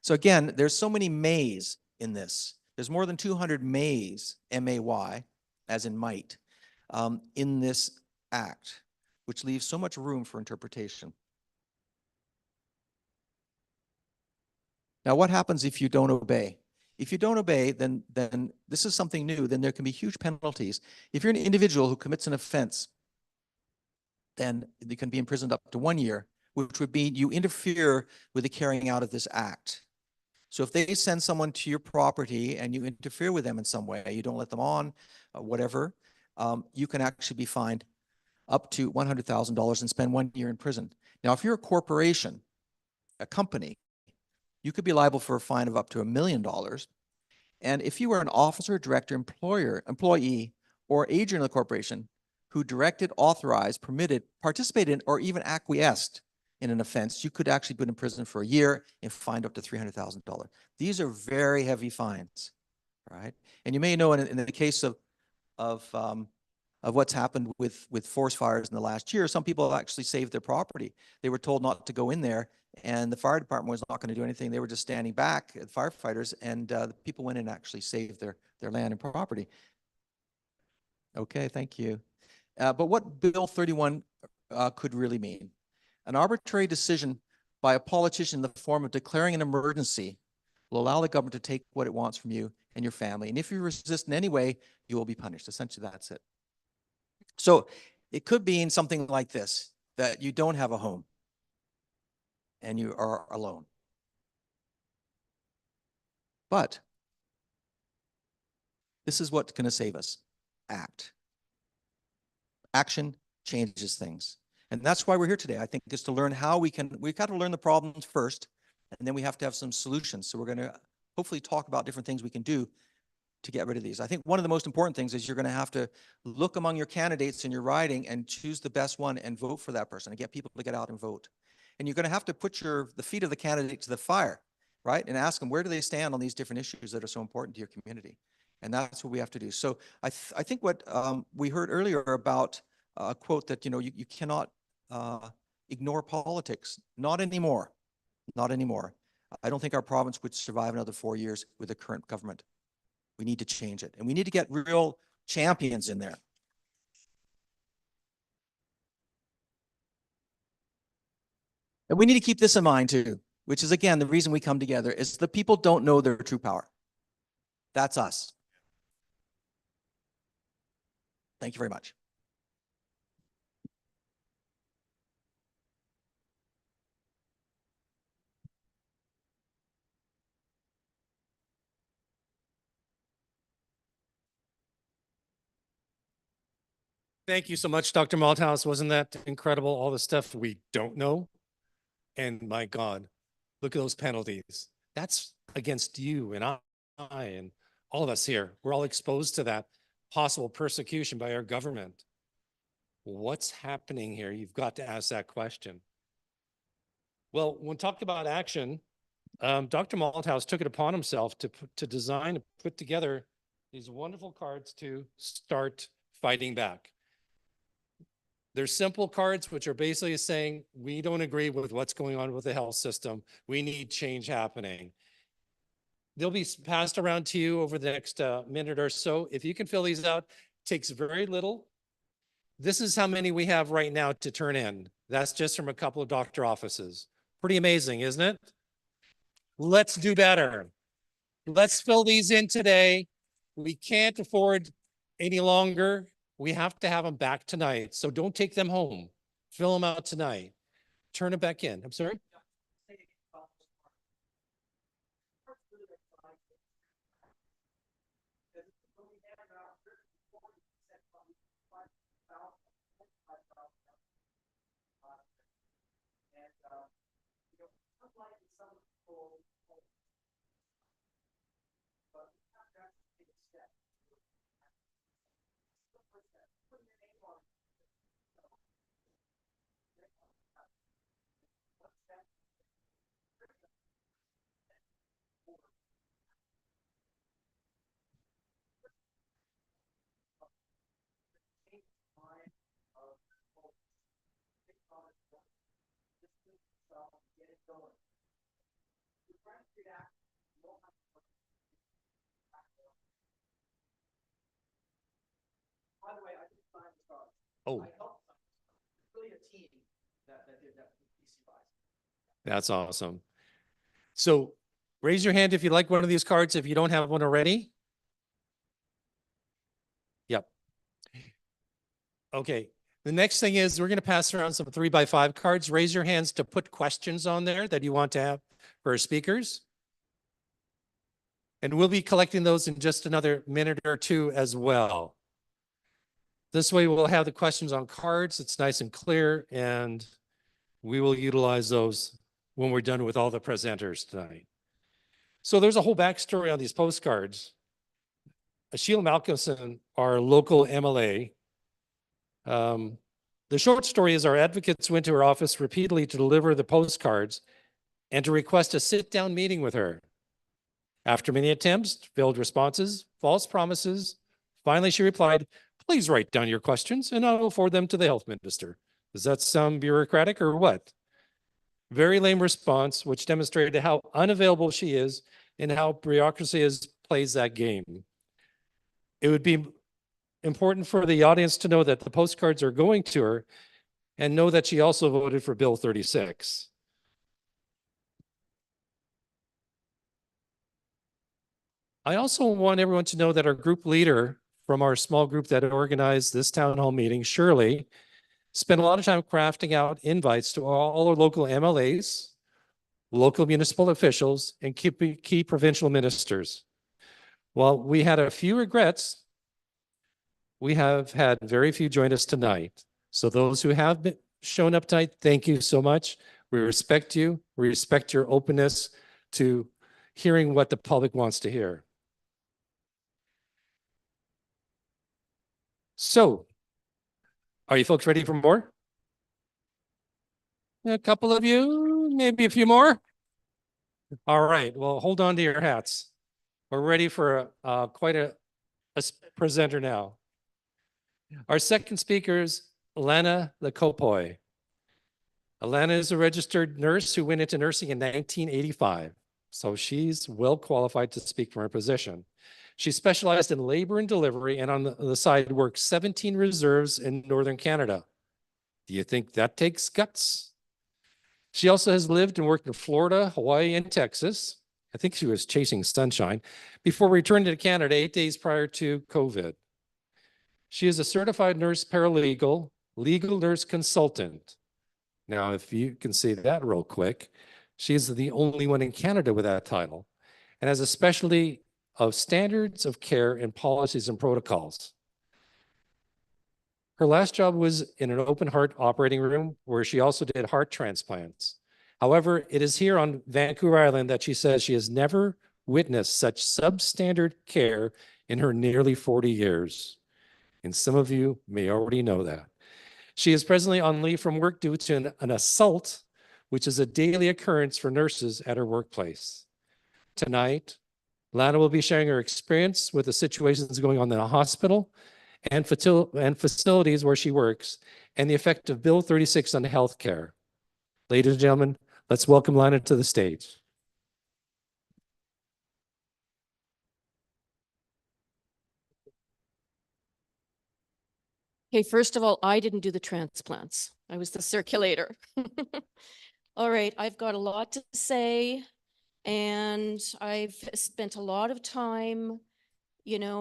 So again, there's so many mays in this. There's more than 200 mays, M-A-Y, as in might, in this act, which leaves so much room for interpretation. Now, what happens if you don't obey? If you don't obey, then this is something new, then there can be huge penalties. If you're an individual who commits an offense, then you can be imprisoned up to 1 year, which would mean you interfere with the carrying out of this act. So if they send someone to your property and you interfere with them in some way, you don't let them on, whatever, you can actually be fined up to $100,000 and spend 1 year in prison. Now, if you're a corporation, a company, you could be liable for a fine of up to $1 million. And if you were an officer, director, employee, or agent of the corporation who directed, authorized, permitted, participated in, or even acquiesced in an offense, you could actually be in prison for a year and fined up to $300,000. These are very heavy fines, right? And you may know in the case of what's happened with forest fires in the last year, some people actually saved their property. They were told not to go in there, and the fire department was not going to do anything. They were just standing back, the firefighters, and the people went in and actually saved their land and property. Okay, thank you. But what Bill 31 could really mean? An arbitrary decision by a politician in the form of declaring an emergency will allow the government to take what it wants from you and your family. And if you resist in any way, you will be punished. Essentially, that's it. So it could mean something like this, that you don't have a home and you are alone. But this is what's going to save us. Act. Action changes things. And that's why we're here today. I think is to learn how we've got to learn the problems first, and then we have to have some solutions. So we're going to hopefully talk about different things we can do to get rid of these. I think one of the most important things is you're going to have to look among your candidates in your riding and choose the best one and vote for that person and get people to get out and vote. And you're going to have to put the feet of the candidate to the fire, right? And ask them, where do they stand on these different issues that are so important to your community? And that's what we have to do. So I think what we heard earlier about a quote that, you cannot ignore politics. Not anymore. Not anymore. I don't think our province would survive another 4 years with the current government. We need to change it. And we need to get real champions in there. And we need to keep this in mind too, which is, again, the reason we come together is the people don't know their true power. That's us. Thank you very much. Thank you so much, Dr. Malthouse. Wasn't that incredible? All the stuff we don't know. And my God, look at those penalties. That's against you and I and all of us here. We're all exposed to that possible persecution by our government. What's happening here? You've got to ask that question. Well, when talking about action, Dr. Malthouse took it upon himself to design and put together these wonderful cards to start fighting back. They're simple cards, which are basically saying, we don't agree with what's going on with the health system. We need change happening. They'll be passed around to you over the next minute or so. If you can fill these out, takes very little. This is how many we have right now to turn in. That's just from a couple of doctor offices. Pretty amazing, isn't it? Let's do better. Let's fill these in today. We can't afford any longer. We have to have them back tonight. So don't take them home. Fill them out tonight. Turn them back in. I'm sorry? Oh. That's awesome. So raise your hand if you like one of these cards, if you don't have one already. Yep. Okay. The next thing is we're going to pass around some 3x5 cards. Raise your hands to put questions on there that you want to have for our speakers. And we'll be collecting those in just another minute or two as well. This way we'll have the questions on cards. It's nice and clear, and we will utilize those when we're done with all the presenters tonight. So there's a whole backstory on these postcards. Sheila Malcolmson, our local MLA. The short story is our advocates went to her office repeatedly to deliver the postcards and to request a sit-down meeting with her. After many attempts, failed responses, false promises, finally she replied, "Please write down your questions and I will forward them to the health minister." Does that sound bureaucratic or what? Very lame response, which demonstrated how unavailable she is and how bureaucracy plays that game. It would be important for the audience to know that the postcards are going to her and know that she also voted for Bill 36. I also want everyone to know that our group leader from our small group that organized this town hall meeting, Shirley, spent a lot of time crafting out invites to all our local MLAs, local municipal officials, and key provincial ministers. While we had a few regrets, we have had very few join us tonight. So those who have shown up tonight, thank you so much. We respect you. We respect your openness to hearing what the public wants to hear. So, are you folks ready for more? A couple of you, maybe a few more? All right, well, hold on to your hats. We're ready for quite a presenter now. Our second speaker is Alana Lekopoi. Alana is a registered nurse who went into nursing in 1985. So she's well qualified to speak from her position. She specialized in labor and delivery, and on the side worked 17 reserves in Northern Canada. Do you think that takes guts? She also has lived and worked in Florida, Hawaii, and Texas. I think she was chasing sunshine before returning to Canada 8 days prior to COVID. She is a certified nurse paralegal, legal nurse consultant. Now, if you can say that real quick, she is the only one in Canada with that title and has a specialty of standards of care and policies and protocols. Her last job was in an open heart operating room where she also did heart transplants. However, it is here on Vancouver Island that she says she has never witnessed such substandard care in her nearly 40 years. And some of you may already know that. She is presently on leave from work due to an assault, which is a daily occurrence for nurses at her workplace. Tonight, Lana will be sharing her experience with the situations going on in the hospital and facilities where she works, and the effect of Bill 36 on healthcare. Ladies and gentlemen, let's welcome Lana to the stage. Okay, first of all, I didn't do the transplants. I was the circulator. All right, I've got a lot to say, and I've spent a lot of time,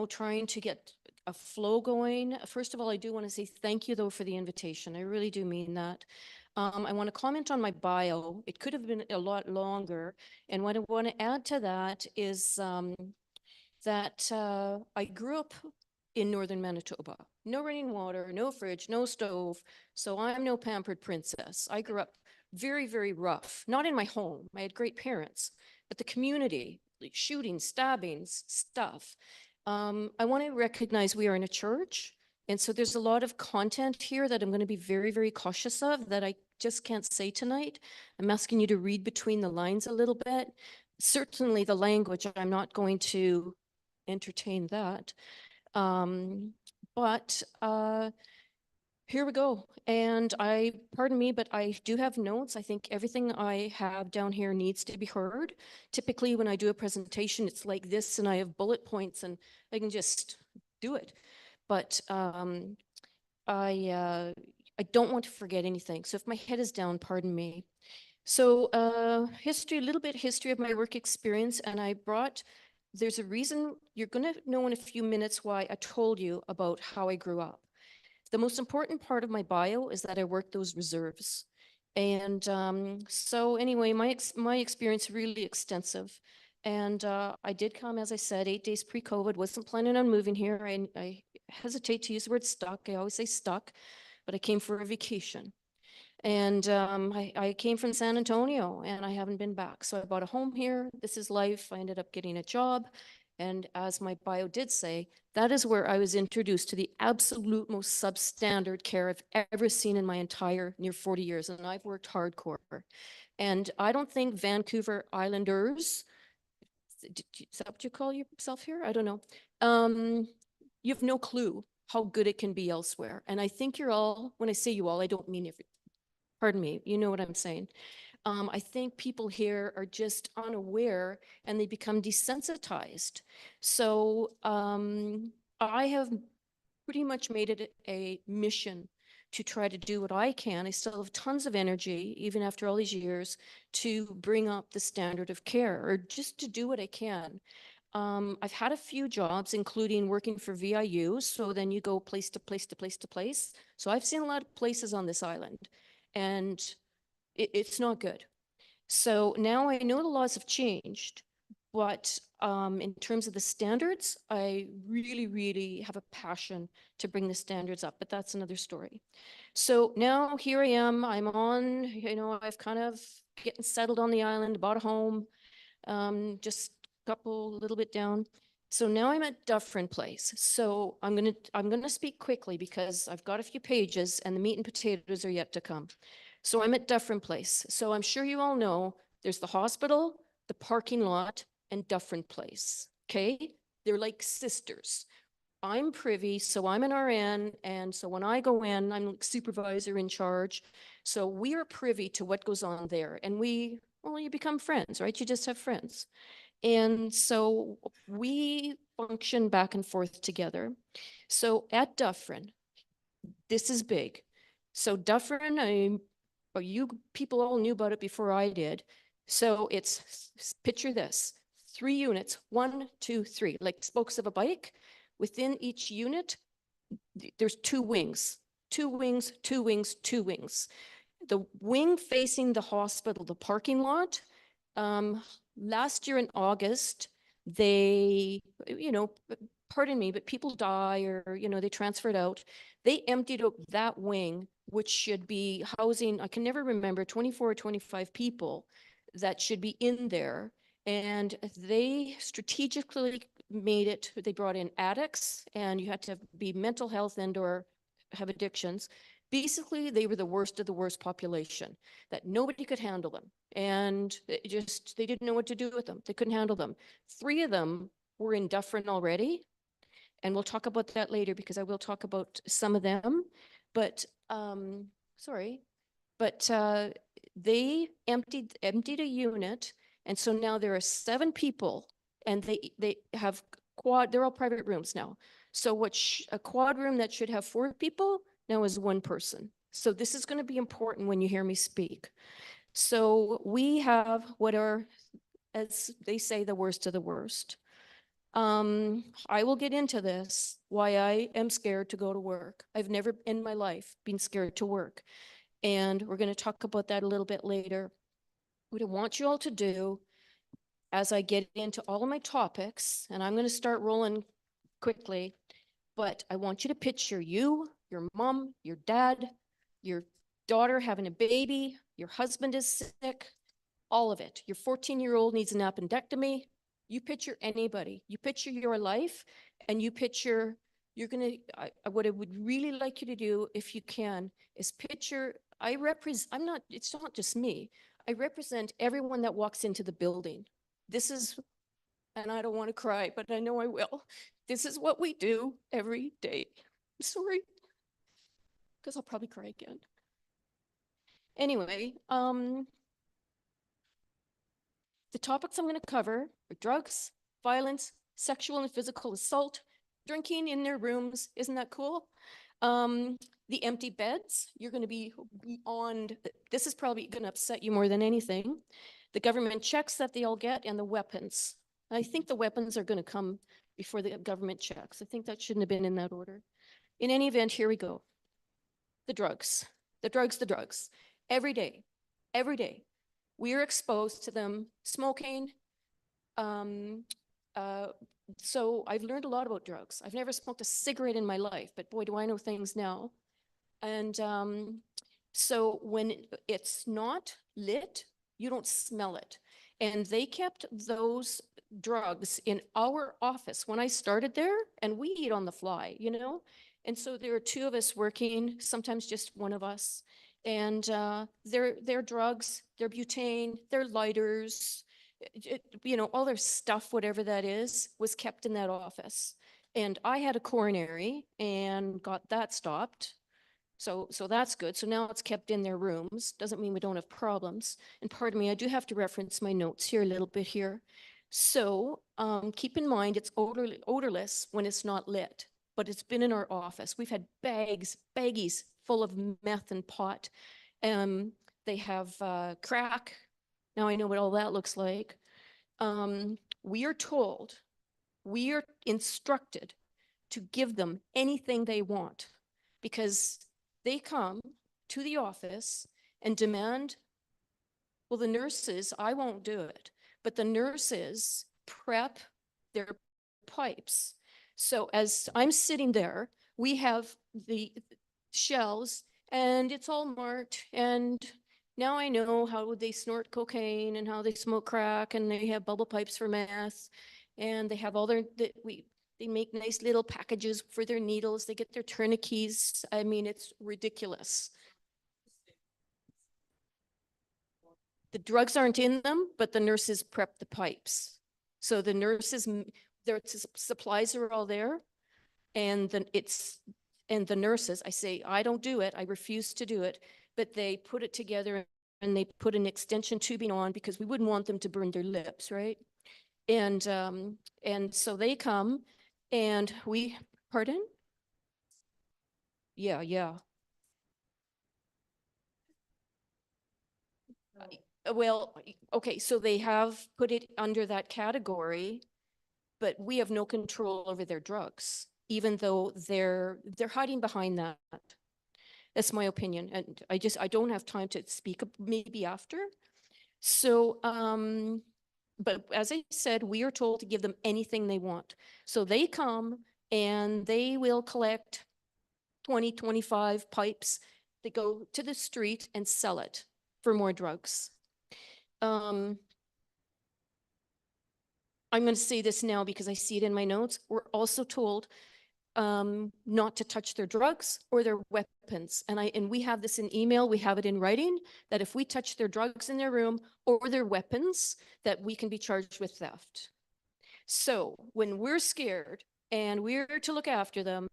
trying to get a flow going. First of all, I do want to say thank you, though, for the invitation. I really do mean that. I want to comment on my bio. It could have been a lot longer. And what I want to add to that is that I grew up in northern Manitoba. No running water, no fridge, no stove. So I'm no pampered princess. I grew up very, very rough. Not in my home. I had great parents, but the community, like shooting, stabbings, stuff. I want to recognize we are in a church. And so there's a lot of content here that I'm going to be very, very cautious of that I just can't say tonight. I'm asking you to read between the lines a little bit. Certainly the language, I'm not going to entertain that. But here we go. And pardon me, but I do have notes. I think everything I have down here needs to be heard. Typically, when I do a presentation, it's like this, and I have bullet points, and I can just do it. But I don't want to forget anything. So if my head is down, pardon me. So a little bit history of my work experience, and there's a reason you're going to know in a few minutes why I told you about how I grew up. The most important part of my bio is that I worked those reserves. And so anyway, my experience really extensive. And I did come, as I said, 8 days pre-COVID, wasn't planning on moving here. I hesitate to use the word stuck. I always say stuck, but I came for a vacation. And I came from San Antonio and I haven't been back. So I bought a home here. This is life. I ended up getting a job. And as my bio did say, that is where I was introduced to the absolute most substandard care I've ever seen in my entire near 40 years. And I've worked hardcore. And I don't think Vancouver Islanders, is that what you call yourself here? I don't know. You have no clue how good it can be elsewhere. And I think you're all, when I say you all, I don't mean pardon me, you know what I'm saying. I think people here are just unaware and they become desensitized. So I have pretty much made it a mission to try to do what I can. I still have tons of energy, even after all these years, to bring up the standard of care or just to do what I can. I've had a few jobs, including working for VIU. So then you go place to place to place to place. So I've seen a lot of places on this island and it's not good. So now I know the laws have changed, but in terms of the standards, I really, really have a passion to bring the standards up, but that's another story. So now here I am, I'm on, I've kind of getting settled on the island, bought a home, just a little bit down. So now I'm at Dufferin Place. So I'm gonna speak quickly because I've got a few pages and the meat and potatoes are yet to come. So I'm at Dufferin Place. So I'm sure you all know there's the hospital, the parking lot, and Dufferin Place. Okay, they're like sisters. I'm privy, so I'm an RN, and so when I go in, I'm like supervisor in charge. So we are privy to what goes on there, and you become friends, right? You just have friends. And so we function back and forth together. So at Dufferin, this is big. So Dufferin, you people all knew about it before I did. So picture this, 3 units, 1, 2, 3, like spokes of a bike. Within each unit, there's 2 wings, 2 wings, 2 wings, 2 wings. The wing facing the hospital, the parking lot, last year in August, they, pardon me, but people die or, you know, they transferred out. They emptied out that wing, which should be housing, I can never remember, 24 or 25 people that should be in there. And they strategically made it, they brought in addicts and you had to be mental health and or have addictions. Basically, they were the worst of the worst population, that nobody could handle them. And they didn't know what to do with them. They couldn't handle them. 3 of them were in Dufferin already. And we'll talk about that later because I will talk about some of them. But, they emptied a unit. And so now there are 7 people and they have they're all private rooms now. So a quad room that should have 4 people now is 1 person. So this is going to be important when you hear me speak. So we have what are, as they say, the worst of the worst. I will get into this, why I am scared to go to work. I've never in my life been scared to work. And we're going to talk about that a little bit later. What I want you all to do as I get into all of my topics, and I'm going to start rolling quickly, but I want you to picture you, your mom, your dad, your daughter having a baby, your husband is sick, all of it. Your 14-year-old needs an appendectomy. You picture anybody, you picture your life, and you picture, what I would really like you to do, if you can, is picture, it's not just me. I represent everyone that walks into the building. This is, and I don't want to cry, but I know I will. This is what we do every day. I'm sorry, because I'll probably cry again. Anyway, the topics I'm going to cover are drugs, violence, sexual and physical assault, drinking in their rooms. Isn't that cool? The empty beds, you're going to be beyond, this is probably going to upset you more than anything. The government checks that they all get and the weapons. I think the weapons are going to come before the government checks. I think that shouldn't have been in that order. In any event, here we go. The drugs, the drugs, the drugs. Every day, we are exposed to them, smoking. So I've learned a lot about drugs. I've never smoked a cigarette in my life, but boy, do I know things now. And so when it's not lit, you don't smell it. And they kept those drugs in our office when I started there, and we eat on the fly, you know? And so there are 2 of us working, sometimes just one of us. And their drugs, their butane, their lighters, you know, all their stuff, whatever that is, was kept in that office. And I had a coronary and got that stopped. So that's good. So now it's kept in their rooms. Doesn't mean we don't have problems. And pardon me, I do have to reference my notes here a little bit here. So keep in mind, it's odorless when it's not lit, but it's been in our office. We've had baggies full of meth and pot. They have crack. Now I know what all that looks like. We are instructed to give them anything they want because they come to the office and demand, well, the nurses, I won't do it, but the nurses prep their pipes. So as I'm sitting there, we have the shelves and it's all marked, and now I know how they snort cocaine and how they smoke crack, and they have bubble pipes for meth, and they have all they make nice little packages for their needles. They get their tourniquets. I mean, it's ridiculous. The drugs aren't in them, but the nurses prep the pipes. So the nurses, their supplies are all there, and then the nurses, I say, I don't do it. I refuse to do it, but they put it together and they put an extension tubing on because we wouldn't want them to burn their lips, right? And so they come and pardon? Yeah. Well, okay, so they have put it under that category, but we have no control over their drugs, even though they're hiding behind that. That's my opinion. And I don't have time to speak maybe after. So but as I said, we are told to give them anything they want. So they come and they will collect 20, 25 pipes. They go to the street and sell it for more drugs. I'm going to say this now because I see it in my notes. We're also told not to touch their drugs or their weapons. And we have this in email, we have it in writing, that if we touch their drugs in their room or their weapons, that we can be charged with theft. So when we're scared and we're to look after them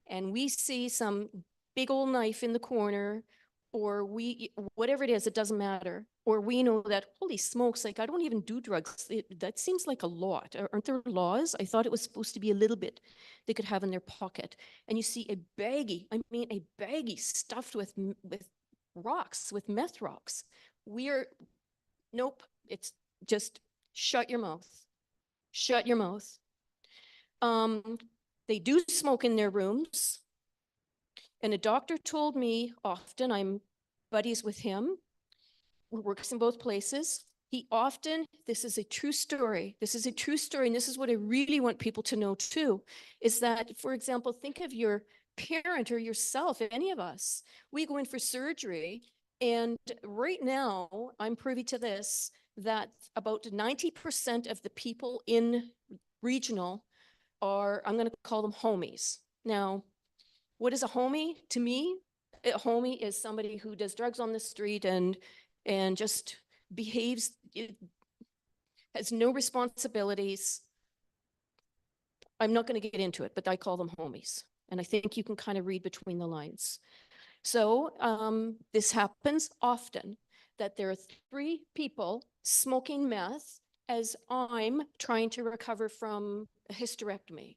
and we see some big old knife in the corner, or whatever it is, it doesn't matter. Or we know that, holy smokes, like I don't even do drugs. That seems like a lot. Aren't there laws? I thought it was supposed to be a little bit they could have in their pocket. And you see a baggie stuffed with rocks, with meth rocks. Nope, it's just shut your mouth. Shut your mouth. They do smoke in their rooms. And a doctor told me often, I'm buddies with him, who works in both places. This is a true story. This is a true story. And this is what I really want people to know too, is that, for example, think of your parent or yourself, any of us, we go in for surgery. And right now, I'm privy to this, that about 90% of the people in regional are, I'm going to call them homies. Now, what is a homie to me? A homie is somebody who does drugs on the street and just behaves, has no responsibilities. I'm not going to get into it, but I call them homies. And I think you can kind of read between the lines. So this happens often, that there are 3 people smoking meth as I'm trying to recover from a hysterectomy.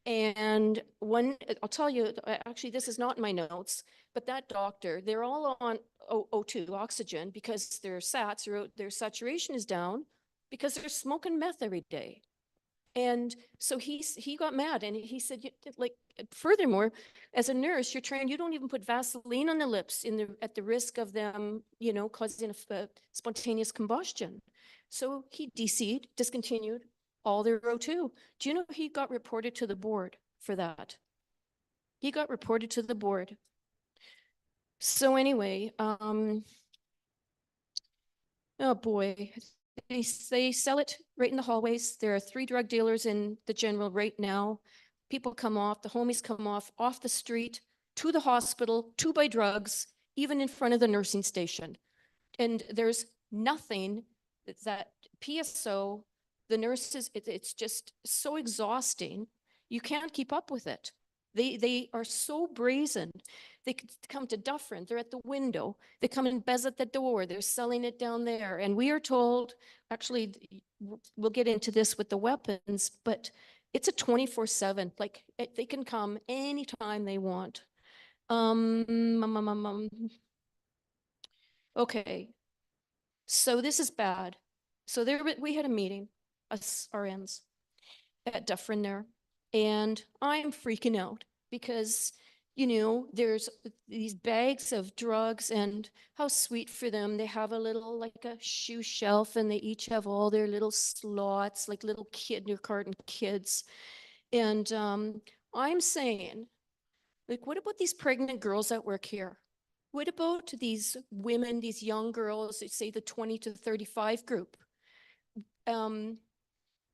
And I'll tell you, actually, this is not in my notes, but that doctor, they're all on O2, oxygen, because their SATs, or their saturation is down because they're smoking meth every day. And so he got mad and he said, like, furthermore, as a nurse, you're trained, you don't even put Vaseline on the lips at the risk of them, causing a spontaneous combustion. So he discontinued all their O2. Do you know he got reported to the board for that? He got reported to the board. So anyway, oh boy, they sell it right in the hallways. There are 3 drug dealers in the general right now. People come off, the homies come off the street, to the hospital, to buy drugs, even in front of the nursing station. And there's nothing that PSO, the nurses, it's just so exhausting. You can't keep up with it. They are so brazen. They come to Dufferin, they're at the window. They come in Bez at the door, they're selling it down there. And we are told, actually, we'll get into this with the weapons, but it's a 24/7. Like, they can come anytime they want. Okay, so this is bad. So we had a meeting, us RNs, at Dufferin there, and I'm freaking out because, there's these bags of drugs, and how sweet for them. They have a little, like a shoe shelf, and they each have all their little slots, like little kindergarten kids. And I'm saying, like, what about these pregnant girls that work here? What about these women, these young girls, say the 20 to 35 group?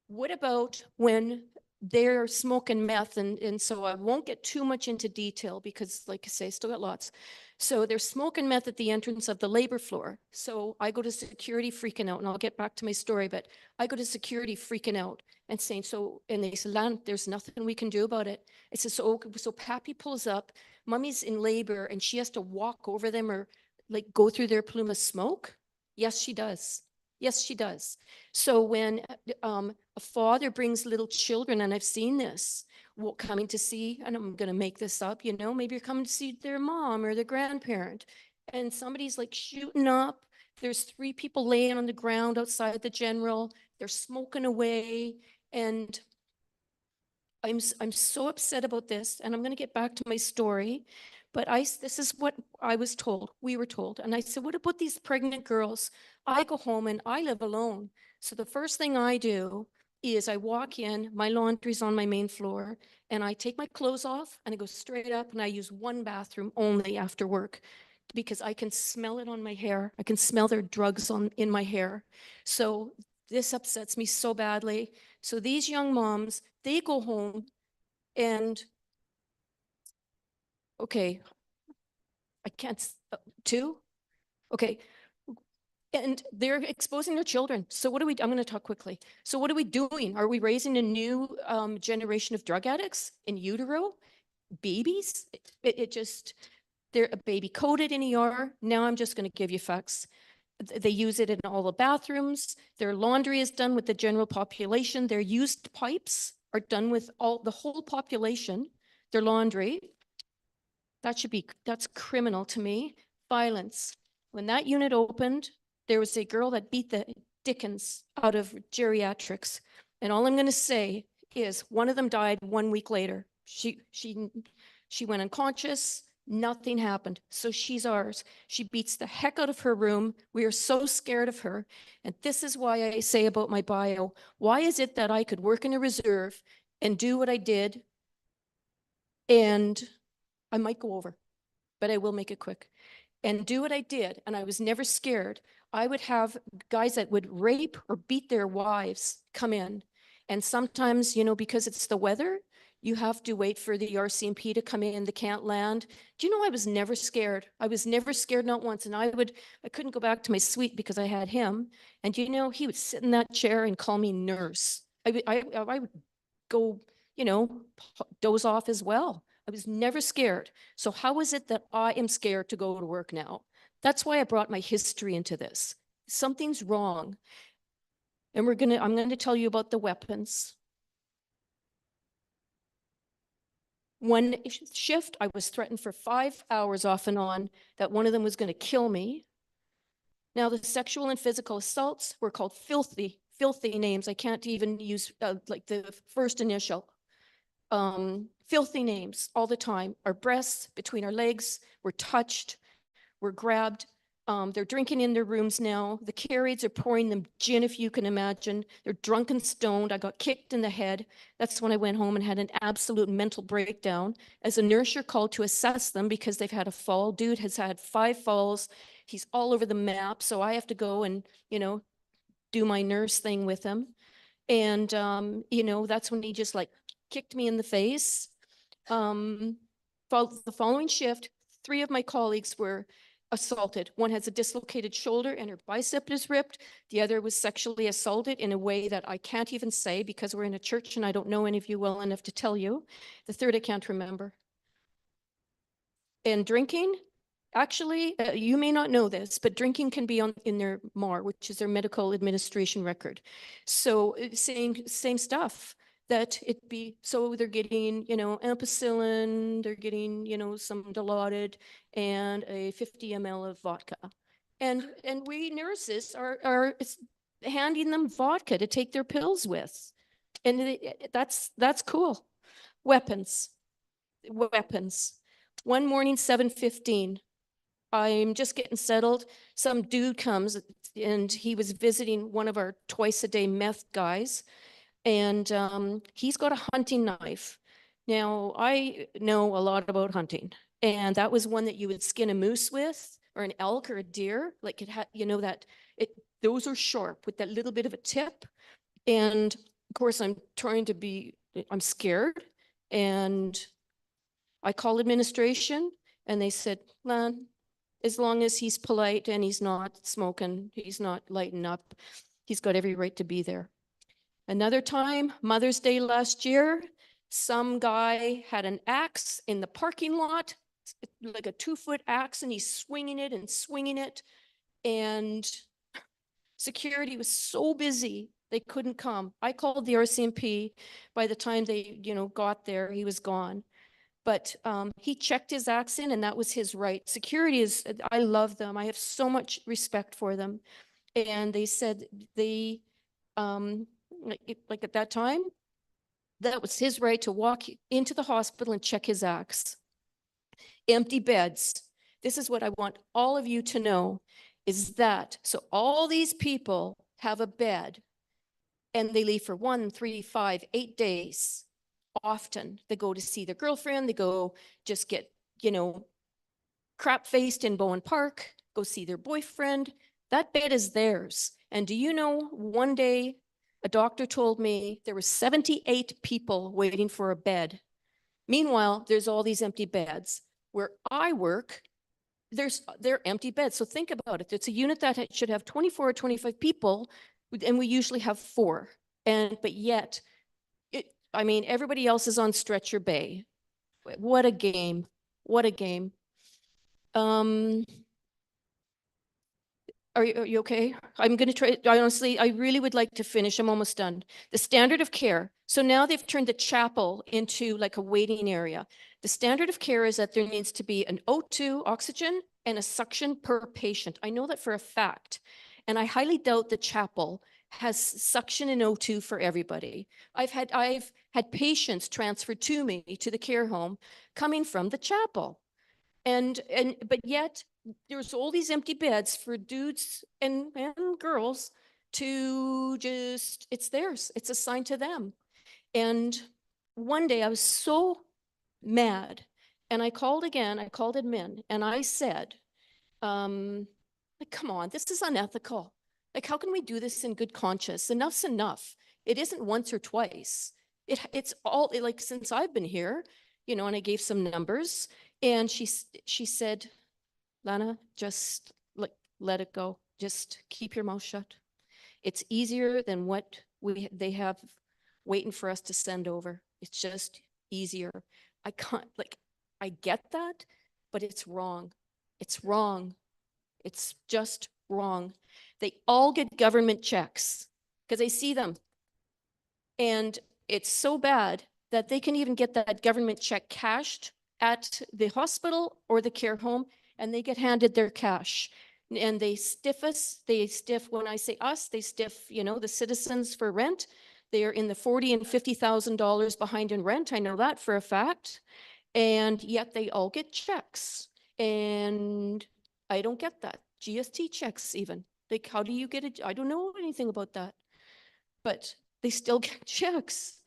What about when they're smoking meth? And so I won't get too much into detail because, like I say, I still got lots. So they're smoking meth at the entrance of the labor floor. So I go to security freaking out, and I'll get back to my story, but I go to security freaking out and saying, and they said, Lan, there's nothing we can do about it. I said, so Pappy pulls up, Mummy's in labor, and she has to walk over them or like go through their plume of smoke? Yes, she does. Yes, she does. So when a father brings little children, and I've seen this, coming to see, and I'm going to make this up, maybe you're coming to see their mom or their grandparent, and somebody's like shooting up. There's 3 people laying on the ground outside the general. They're smoking away. And I'm so upset about this, and I'm going to get back to my story. But this is what I was told, we were told. And I said, what about these pregnant girls? I go home and I live alone. So the first thing I do is I walk in, my laundry's on my main floor, and I take my clothes off and I go straight up and I use one bathroom only after work because I can smell it on my hair. I can smell their drugs in my hair. So this upsets me so badly. So these young moms, they go home and, okay, I can't, two? Okay. And they're exposing their children. So what are we, I'm going to talk quickly. So what are we doing? Are we raising a new generation of drug addicts in utero? Babies? It just, they're a baby coded in ER. Now I'm just going to give you facts. They use it in all the bathrooms. Their laundry is done with the general population. Their used pipes are done with the whole population. Their laundry. That's criminal to me. Violence. When that unit opened, there was a girl that beat the dickens out of geriatrics. And all I'm going to say is one of them died 1 week later. She went unconscious. Nothing happened. So she's ours. She beats the heck out of her room. We are so scared of her. And this is why I say about my bio, why is it that I could work in a reserve and do what I did? And I might go over, but I will make it quick. And do what I did, and I was never scared. I would have guys that would rape or beat their wives come in. And sometimes, you know, because it's the weather, you have to wait for the RCMP to come in, they can't land. Do you know I was never scared? I was never scared, not once. And I couldn't go back to my suite because I had him. And you know, he would sit in that chair and call me nurse. I would go, you know, doze off as well. I was never scared. So how is it that I am scared to go to work now? That's why I brought my history into this. Something's wrong. And I'm going to tell you about the weapons. One shift, I was threatened for 5 hours off and on that one of them was going to kill me. Now the sexual and physical assaults were called filthy names. I can't even use like the first initial. Filthy names all the time. Our breasts between our legs were touched, were grabbed. They're drinking in their rooms now. The carriers are pouring them gin, if you can imagine. They're drunk and stoned. I got kicked in the head. That's when I went home and had an absolute mental breakdown. As a nurse, you're called to assess them because they've had a fall. Dude has had 5 falls. He's all over the map. So I have to go and, you know, do my nurse thing with him. And, you know, that's when he just like kicked me in the face. The following shift, 3 of my colleagues were assaulted. One has a dislocated shoulder and her bicep is ripped. The other was sexually assaulted in a way that I can't even say because we're in a church and I don't know any of you well enough to tell you. The third I can't remember. And drinking, actually, you may not know this, but drinking can be in their MAR, which is their medical administration record. So same stuff. That it be, so they're getting, you know, ampicillin, they're getting, you know, some Dilaudid and a 50 ml of vodka. And we nurses are handing them vodka to take their pills with. And that's cool. Weapons. One morning, 7:15, I'm just getting settled. Some dude comes and he was visiting one of our twice a day meth guys. And he's got a hunting knife. Now, I know a lot about hunting, and that was one that you would skin a moose with, or an elk or a deer. Like it had, you know, those are sharp with that little bit of a tip. And of course, I'm scared. And I called administration, and they said, "Man, as long as he's polite and he's not smoking, he's not lighting up, he's got every right to be there." Another time, Mother's Day last year, some guy had an axe in the parking lot, like a 2-foot axe, and he's swinging it. And security was so busy, they couldn't come. I called the RCMP. By the time they, you know, got there, he was gone. But he checked his axe in, and that was his right. Security I love them. I have so much respect for them. And they said like at that time, that was his right to walk into the hospital and check his axe. Empty beds. This is what I want all of you to know, is that so all these people have a bed and they leave for 1, 3, 5, 8 days. Often they go to see their girlfriend, they go just get, you know, crap faced in Bowen Park, go see their boyfriend. That bed is theirs. And do you know, one day a doctor told me there were 78 people waiting for a bed. Meanwhile, there's all these empty beds. Where I work, they're empty beds. So think about it. It's a unit that should have 24 or 25 people, and we usually have 4. But yet, I mean, everybody else is on stretcher bay. What a game. What a game. Are you okay? I'm going to try. Honestly, I really would like to finish. I'm almost done. The standard of care. So now they've turned the chapel into like a waiting area. The standard of care is that there needs to be an O2 oxygen and a suction per patient. I know that for a fact. And I highly doubt the chapel has suction and O2 for everybody. I've had patients transferred to me to the care home coming from the chapel. But yet there's all these empty beds for dudes and girls to just, it's theirs. It's assigned to them. And one day I was so mad and I called again, I called admin and I said, like, come on, this is unethical. Like, how can we do this in good conscience? Enough's enough. It isn't once or twice. It's all like since I've been here, you know, and I gave some numbers and she said, Lana, just let it go. Just keep your mouth shut. It's easier than what they have waiting for us to send over. It's just easier. I can't, like, I get that, but it's wrong. It's wrong. It's just wrong. They all get government checks because I see them. And it's so bad that they can even get that government check cashed at the hospital or the care home, and they get handed their cash. And they stiff us. They stiff, when I say us, they stiff, you know, the citizens for rent. They are in the $40,000 and $50,000 behind in rent. I know that for a fact. And yet they all get checks. And I don't get that. GST checks even. Like, how do you get it? I don't know anything about that. But they still get checks.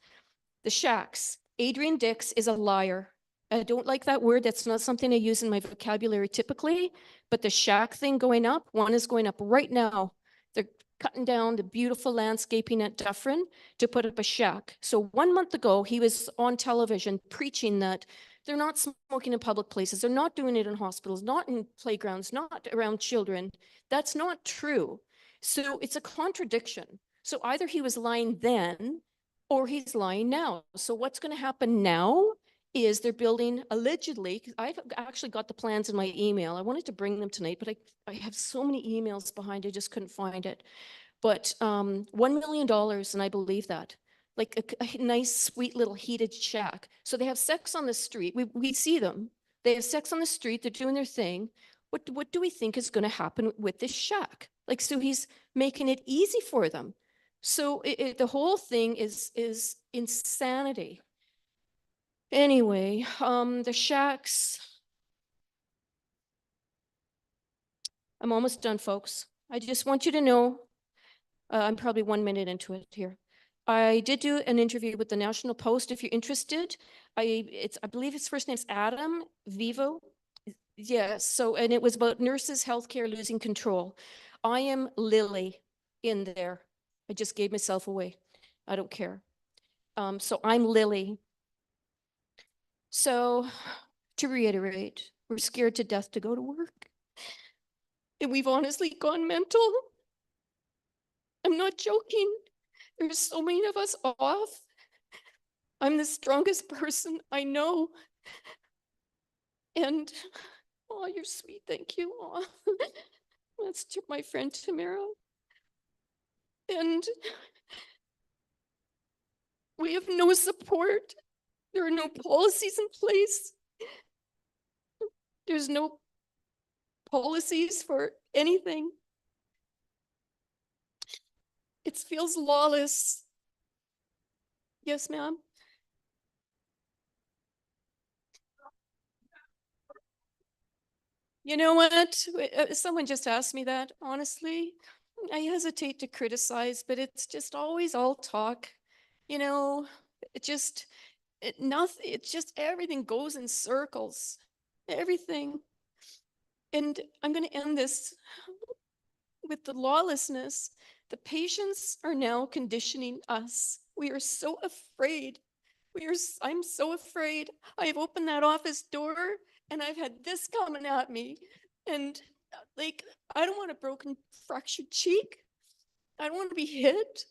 The shacks. Adrian Dix is a liar. I don't like that word. That's not something I use in my vocabulary typically, but the shack thing going up, one is going up right now. They're cutting down the beautiful landscaping at Dufferin to put up a shack. So 1 month ago, he was on television preaching that they're not smoking in public places. They're not doing it in hospitals, not in playgrounds, not around children. That's not true. So it's a contradiction. So either he was lying then or he's lying now. So what's going to happen now is they're building allegedly, I've actually got the plans in my email. I wanted to bring them tonight, but I have so many emails behind, I just couldn't find it. But $1 million, and I believe that. Like a nice, sweet little heated shack. So they have sex on the street. We see them. They have sex on the street. They're doing their thing. What do we think is going to happen with this shack? Like, so he's making it easy for them. So the whole thing is insanity. Anyway, the shacks. I'm almost done, folks. I just want you to know, I'm probably 1 minute into it here. I did do an interview with the National Post. If you're interested, I believe his first name's Adam Vivo. Yeah, so, and it was about nurses, healthcare losing control. I am Lily in there. I just gave myself away. I don't care. So I'm Lily. So to reiterate, we're scared to death to go to work. And we've honestly gone mental. I'm not joking. There's so many of us off. I'm the strongest person I know. And, oh, you're sweet. Thank you. Oh, that's my friend Tamara. And we have no support. There are no policies in place. There's no policies for anything. It feels lawless. Yes, ma'am. You know what? Someone just asked me that, honestly. I hesitate to criticize, but it's just always all talk. You know, it just, nothing, it's just everything goes in circles. Everything. And I'm going to end this with the lawlessness. The patients are now conditioning us. We are so afraid. I'm so afraid. I've opened that office door and I've had this coming at me. And like, I don't want a broken, fractured cheek. I don't want to be hit.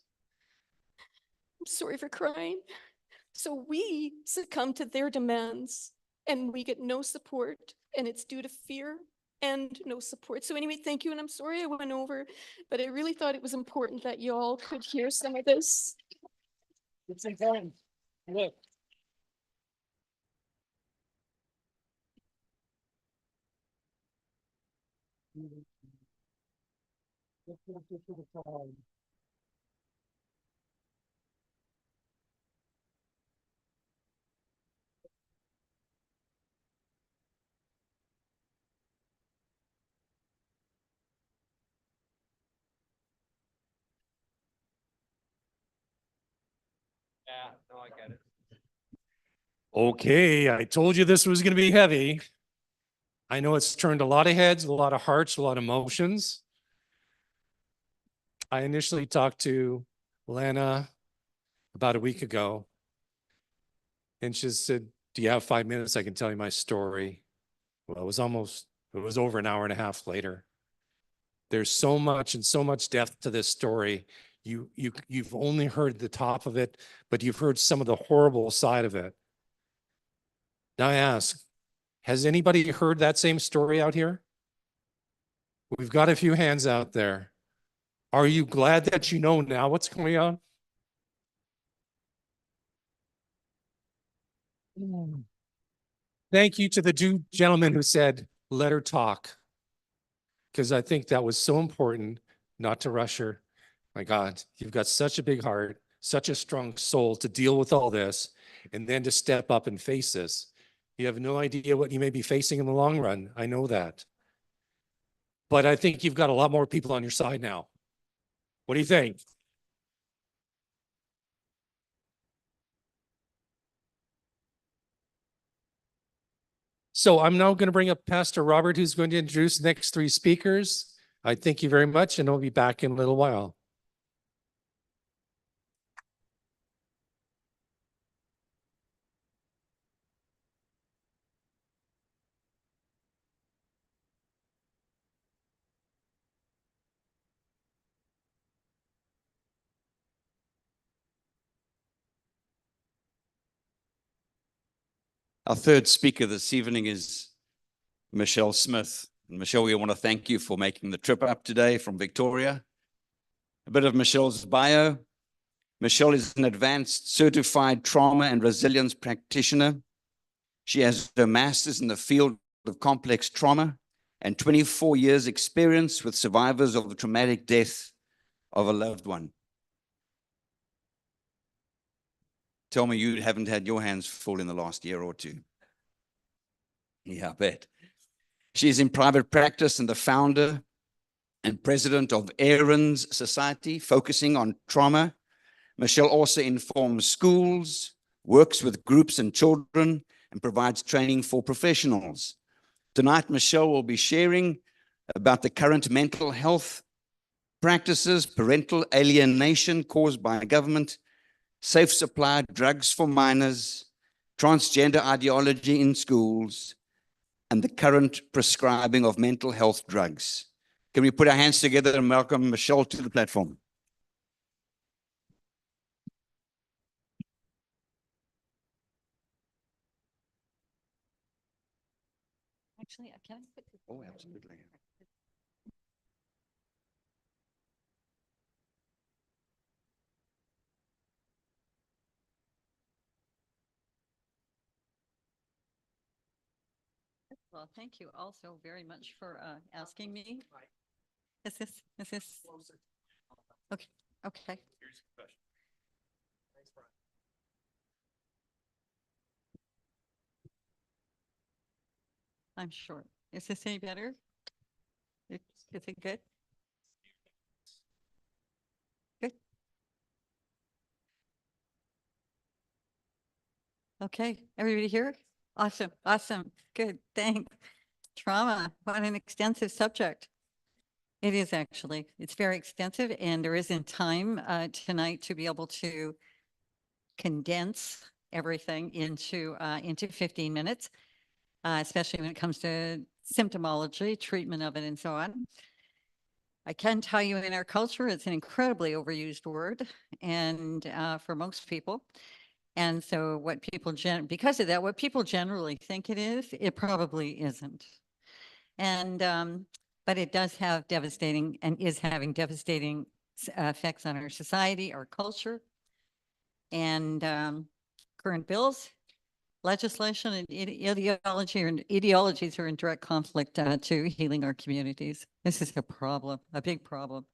I'm sorry for crying. So we succumb to their demands and we get no support, and it's due to fear and no support. So anyway, thank you. And I'm sorry I went over, but I really thought it was important that you all could hear some of this. It's important. Look. Yeah, no, I get it. Okay, I told you this was going to be heavy. I know it's turned a lot of heads, a lot of hearts, a lot of emotions. I initially talked to Lana about a week ago, and she said, "Do you have 5 minutes? I can tell you my story." Well, it was over an hour and a half later. There's so much and so much depth to this story. You've only heard the top of it, but you've heard some of the horrible side of it. Now I ask, has anybody heard that same story out here? We've got a few hands out there. Are you glad that you know now what's going on? Thank you to the two gentlemen who said, let her talk. Because I think that was so important not to rush her. My God, you've got such a big heart, such a strong soul to deal with all this, and then to step up and face this. You have no idea what you may be facing in the long run. I know that. But I think you've got a lot more people on your side now. What do you think? So I'm now going to bring up Pastor Robert, who's going to introduce the next three speakers. I thank you very much, and I'll be back in a little while. Our third speaker this evening is Michelle Smith. And Michelle, we want to thank you for making the trip up today from Victoria. A bit of Michelle's bio. Michelle is an advanced certified trauma and resilience practitioner. She has her master's in the field of complex trauma and 24 years experience with survivors of the traumatic death of a loved one. Tell me you haven't had your hands full in the last year or two. Yeah, I bet. She is in private practice and the founder and president of Aaron's Society, focusing on trauma. Michelle also informs schools, works with groups and children, and provides training for professionals. Tonight, Michelle will be sharing about the current mental health practices, parental alienation caused by government, safe supply drugs for minors, transgender ideology in schools, and the current prescribing of mental health drugs. Can we put our hands together and welcome Michelle to the platform? Actually, can I put this? Oh, absolutely. Well, thank you also very much for asking me. Is this? Okay, okay. I'm short. Is this any better? Is it good? Okay, everybody here? Awesome, awesome, good, thanks. Trauma, what an extensive subject. It is actually, it's very extensive and there isn't time tonight to be able to condense everything into 15 minutes, especially when it comes to symptomology, treatment of it and so on. I can tell you in our culture, it's an incredibly overused word and for most people. And so what people because of that, what people generally think it is, it probably isn't. And, but it does have devastating and is having devastating effects on our society, our culture, and current bills, legislation, and ideologies are in direct conflict to healing our communities. This is a problem, a big problem.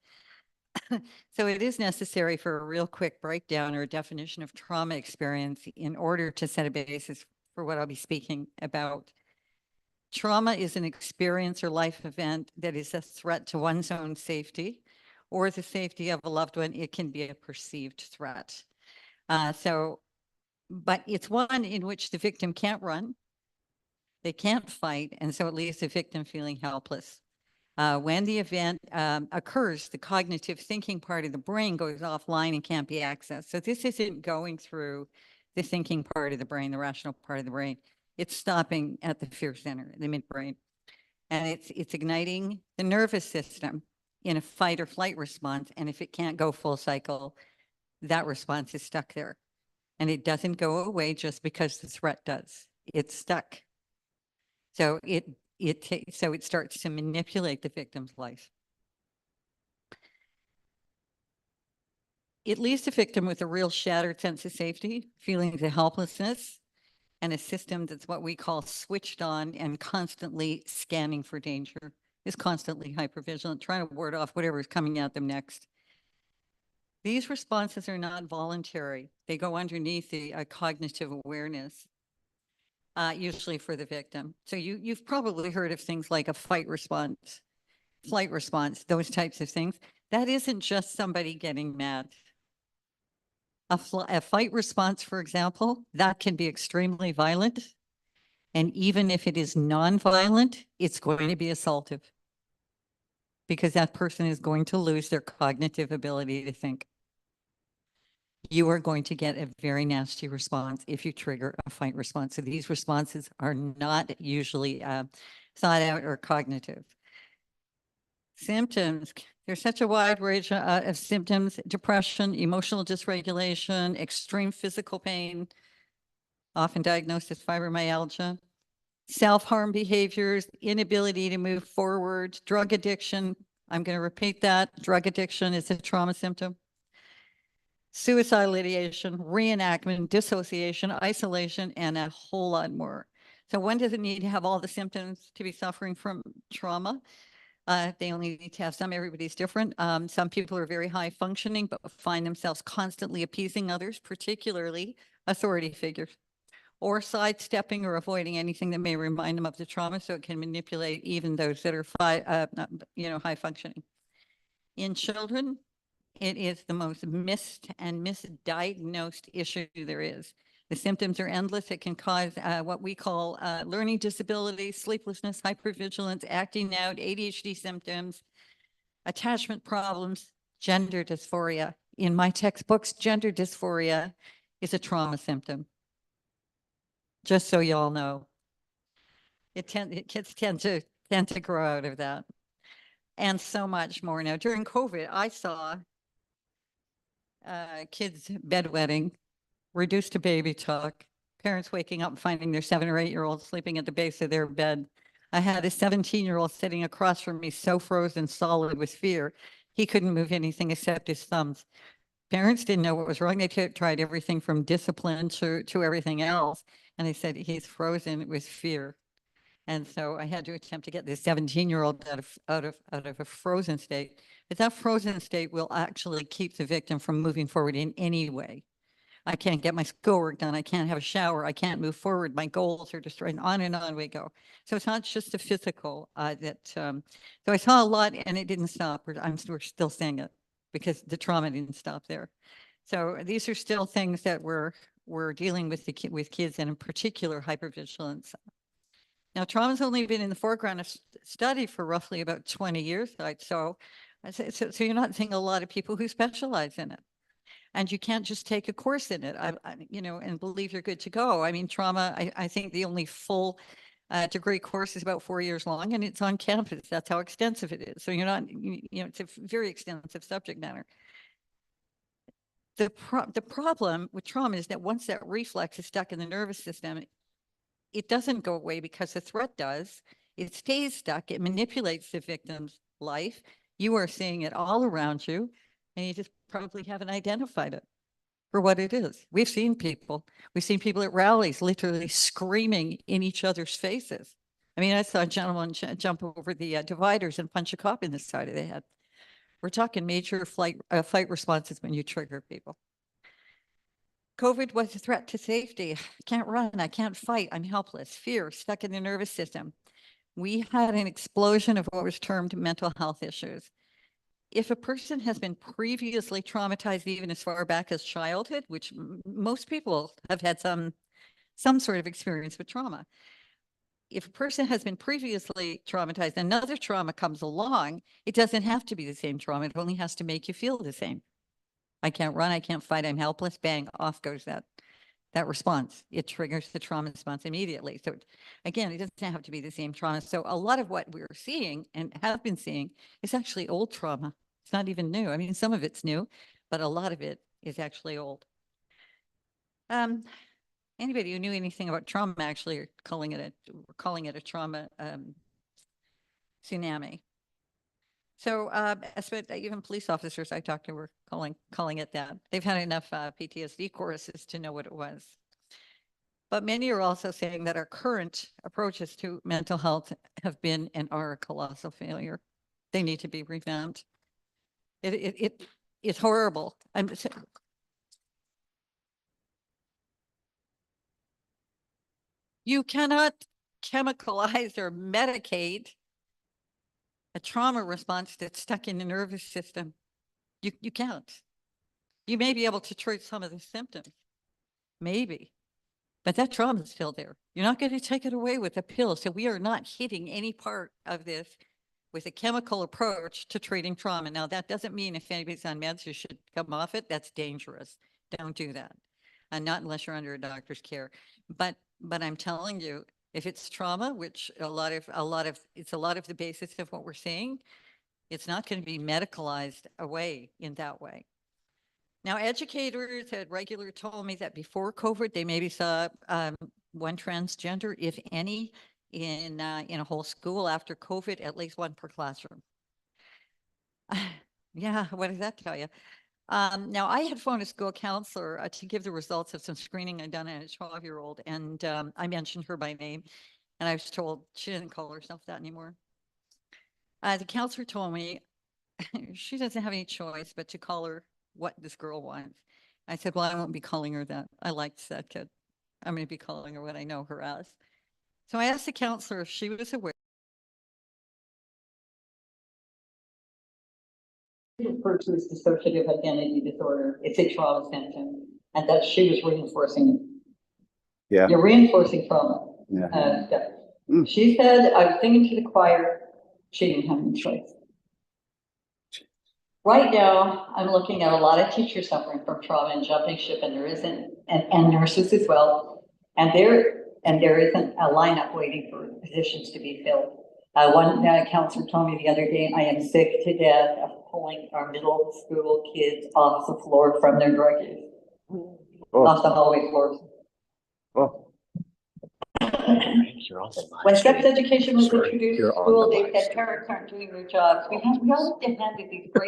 So it is necessary for a real quick breakdown or definition of trauma experience in order to set a basis for what I'll be speaking about. Trauma is an experience or life event that is a threat to one's own safety or the safety of a loved one. It can be a perceived threat. But it's one in which the victim can't run, they can't fight, and so it leaves the victim feeling helpless. When the event occurs, the cognitive thinking part of the brain goes offline and can't be accessed. So this isn't going through the thinking part of the brain, the rational part of the brain. It's stopping at the fear center, the midbrain. And it's igniting the nervous system in a fight or flight response. And if it can't go full cycle, that response is stuck there. And it doesn't go away just because the threat does. It's stuck. So it starts to manipulate the victim's life. It leaves the victim with a real shattered sense of safety, feelings of helplessness, and a system that's what we call switched on and constantly scanning for danger, is constantly hypervigilant, trying to ward off whatever is coming at them next. These responses are not voluntary. They go underneath the cognitive awareness, usually for the victim. So you've probably heard of things like a fight response, flight response, those types of things. That isn't just somebody getting mad. A fight response, for example, that can be extremely violent. And even if it is non-violent, it's going to be assaultive because that person is going to lose their cognitive ability to think. You are going to get a very nasty response if you trigger a fight response. So these responses are not usually thought out or cognitive. Symptoms, there's such a wide range of symptoms: depression, emotional dysregulation, extreme physical pain, often diagnosed as fibromyalgia, self-harm behaviors, inability to move forward, drug addiction. I'm going to repeat that. Drug addiction is a trauma symptom. Suicidal ideation, reenactment, dissociation, isolation, and a whole lot more. So one doesn't need to have all the symptoms to be suffering from trauma. They only need to have some. Everybody's different. Some people are very high functioning, but find themselves constantly appeasing others, particularly authority figures, or sidestepping or avoiding anything that may remind them of the trauma, so it can manipulate even those that are high functioning. In children, it is the most missed and misdiagnosed issue there is. The symptoms are endless. It can cause what we call learning disability, sleeplessness, hypervigilance, acting out, ADHD symptoms, attachment problems, gender dysphoria. In my textbooks, gender dysphoria is a trauma symptom. Just so y'all know. Kids tend to grow out of that. And so much more. Now, during COVID, I saw kids bedwetting, reduced to baby talk, parents waking up and finding their 7 or 8-year-old sleeping at the base of their bed. I had a 17-year-old sitting across from me, so frozen solid with fear, he couldn't move anything except his thumbs. Parents didn't know what was wrong. They tried everything from discipline to everything else. And they said, he's frozen with fear. And so I had to attempt to get this 17-year-old out of a frozen state. But that frozen state will actually keep the victim from moving forward in any way. I can't get my schoolwork done. I can't have a shower. I can't move forward. My goals are destroyed. On and on we go. So it's not just the physical so I saw a lot and it didn't stop. We're still seeing it because the trauma didn't stop there. So these are still things that we're we're dealing with with kids and in particular hypervigilance. Now, trauma's only been in the foreground of study for roughly about 20 years, right? So you're not seeing a lot of people who specialize in it. And you can't just take a course in it, you know, and believe you're good to go. I mean, trauma, I think the only full degree course is about 4 years long, and it's on campus. That's how extensive it is. So you're not, you know, it's a very extensive subject matter. The problem with trauma is that once that reflex is stuck in the nervous system, it doesn't go away because the threat does. It stays stuck. It manipulates the victim's life. You are seeing it all around you, and you just probably haven't identified it for what it is. We've seen people at rallies literally screaming in each other's faces. I mean, I saw a gentleman jump over the dividers and punch a cop in the side of the head. We're talking major fight responses when you trigger people. COVID was a threat to safety. I can't run, I can't fight, I'm helpless, fear, stuck in the nervous system. We had an explosion of what was termed mental health issues. If a person has been previously traumatized, even as far back as childhood, which most people have had some sort of experience with trauma. If a person has been previously traumatized, another trauma comes along, it doesn't have to be the same trauma. It only has to make you feel the same. I can't run, I can't fight, I'm helpless, bang, off goes that response. It triggers the trauma response immediately. So again, it doesn't have to be the same trauma. So a lot of what we're seeing and have been seeing is actually old trauma. It's not even new. I mean, some of it's new, but a lot of it is actually old. Anybody who knew anything about trauma actually are calling it a trauma tsunami. So even police officers I talked to were calling it that. They've had enough PTSD courses to know what it was. But many are also saying that our current approaches to mental health have been and are a colossal failure. They need to be revamped. It's horrible. You cannot chemicalize or medicate a trauma response that's stuck in the nervous system. You can't. You may be able to treat some of the symptoms, maybe, but that trauma is still there. You're not going to take it away with a pill. So we are not hitting any part of this with a chemical approach to treating trauma. Now, that doesn't mean if anybody's on meds, you should come off it. That's dangerous. Don't do that. And not unless you're under a doctor's care. But I'm telling you, if it's trauma, which it's a lot of the basis of what we're seeing, it's not going to be medicalized away in that way. Now, educators had regularly told me that before COVID, they maybe saw one transgender, if any, in a whole school. After COVID, at least one per classroom. Yeah, what does that tell you? Now, I had phoned a school counselor to give the results of some screening I'd done on a 12-year-old, and I mentioned her by name, and I was told she didn't call herself that anymore. The counselor told me she doesn't have any choice but to call her what this girl wants. I said, well, I won't be calling her that. I liked that kid. I'm going to be calling her what I know her as. So I asked the counselor if she was aware. Referred to as dissociative identity disorder. It's a trauma symptom, and that she was reinforcing. Yeah, you're reinforcing trauma. Yeah. She said, "I was singing to the choir." She didn't have any choice. Right now, I'm looking at a lot of teachers suffering from trauma and jumping ship, and there isn't, and nurses as well, and there isn't a lineup waiting for positions to be filled. One counselor told me the other day, I am sick to death of pulling our middle school kids off the floor from their drug use. Off the hallway floors. When sex education was introduced to school, they said parents aren't doing their jobs. We have to hand these great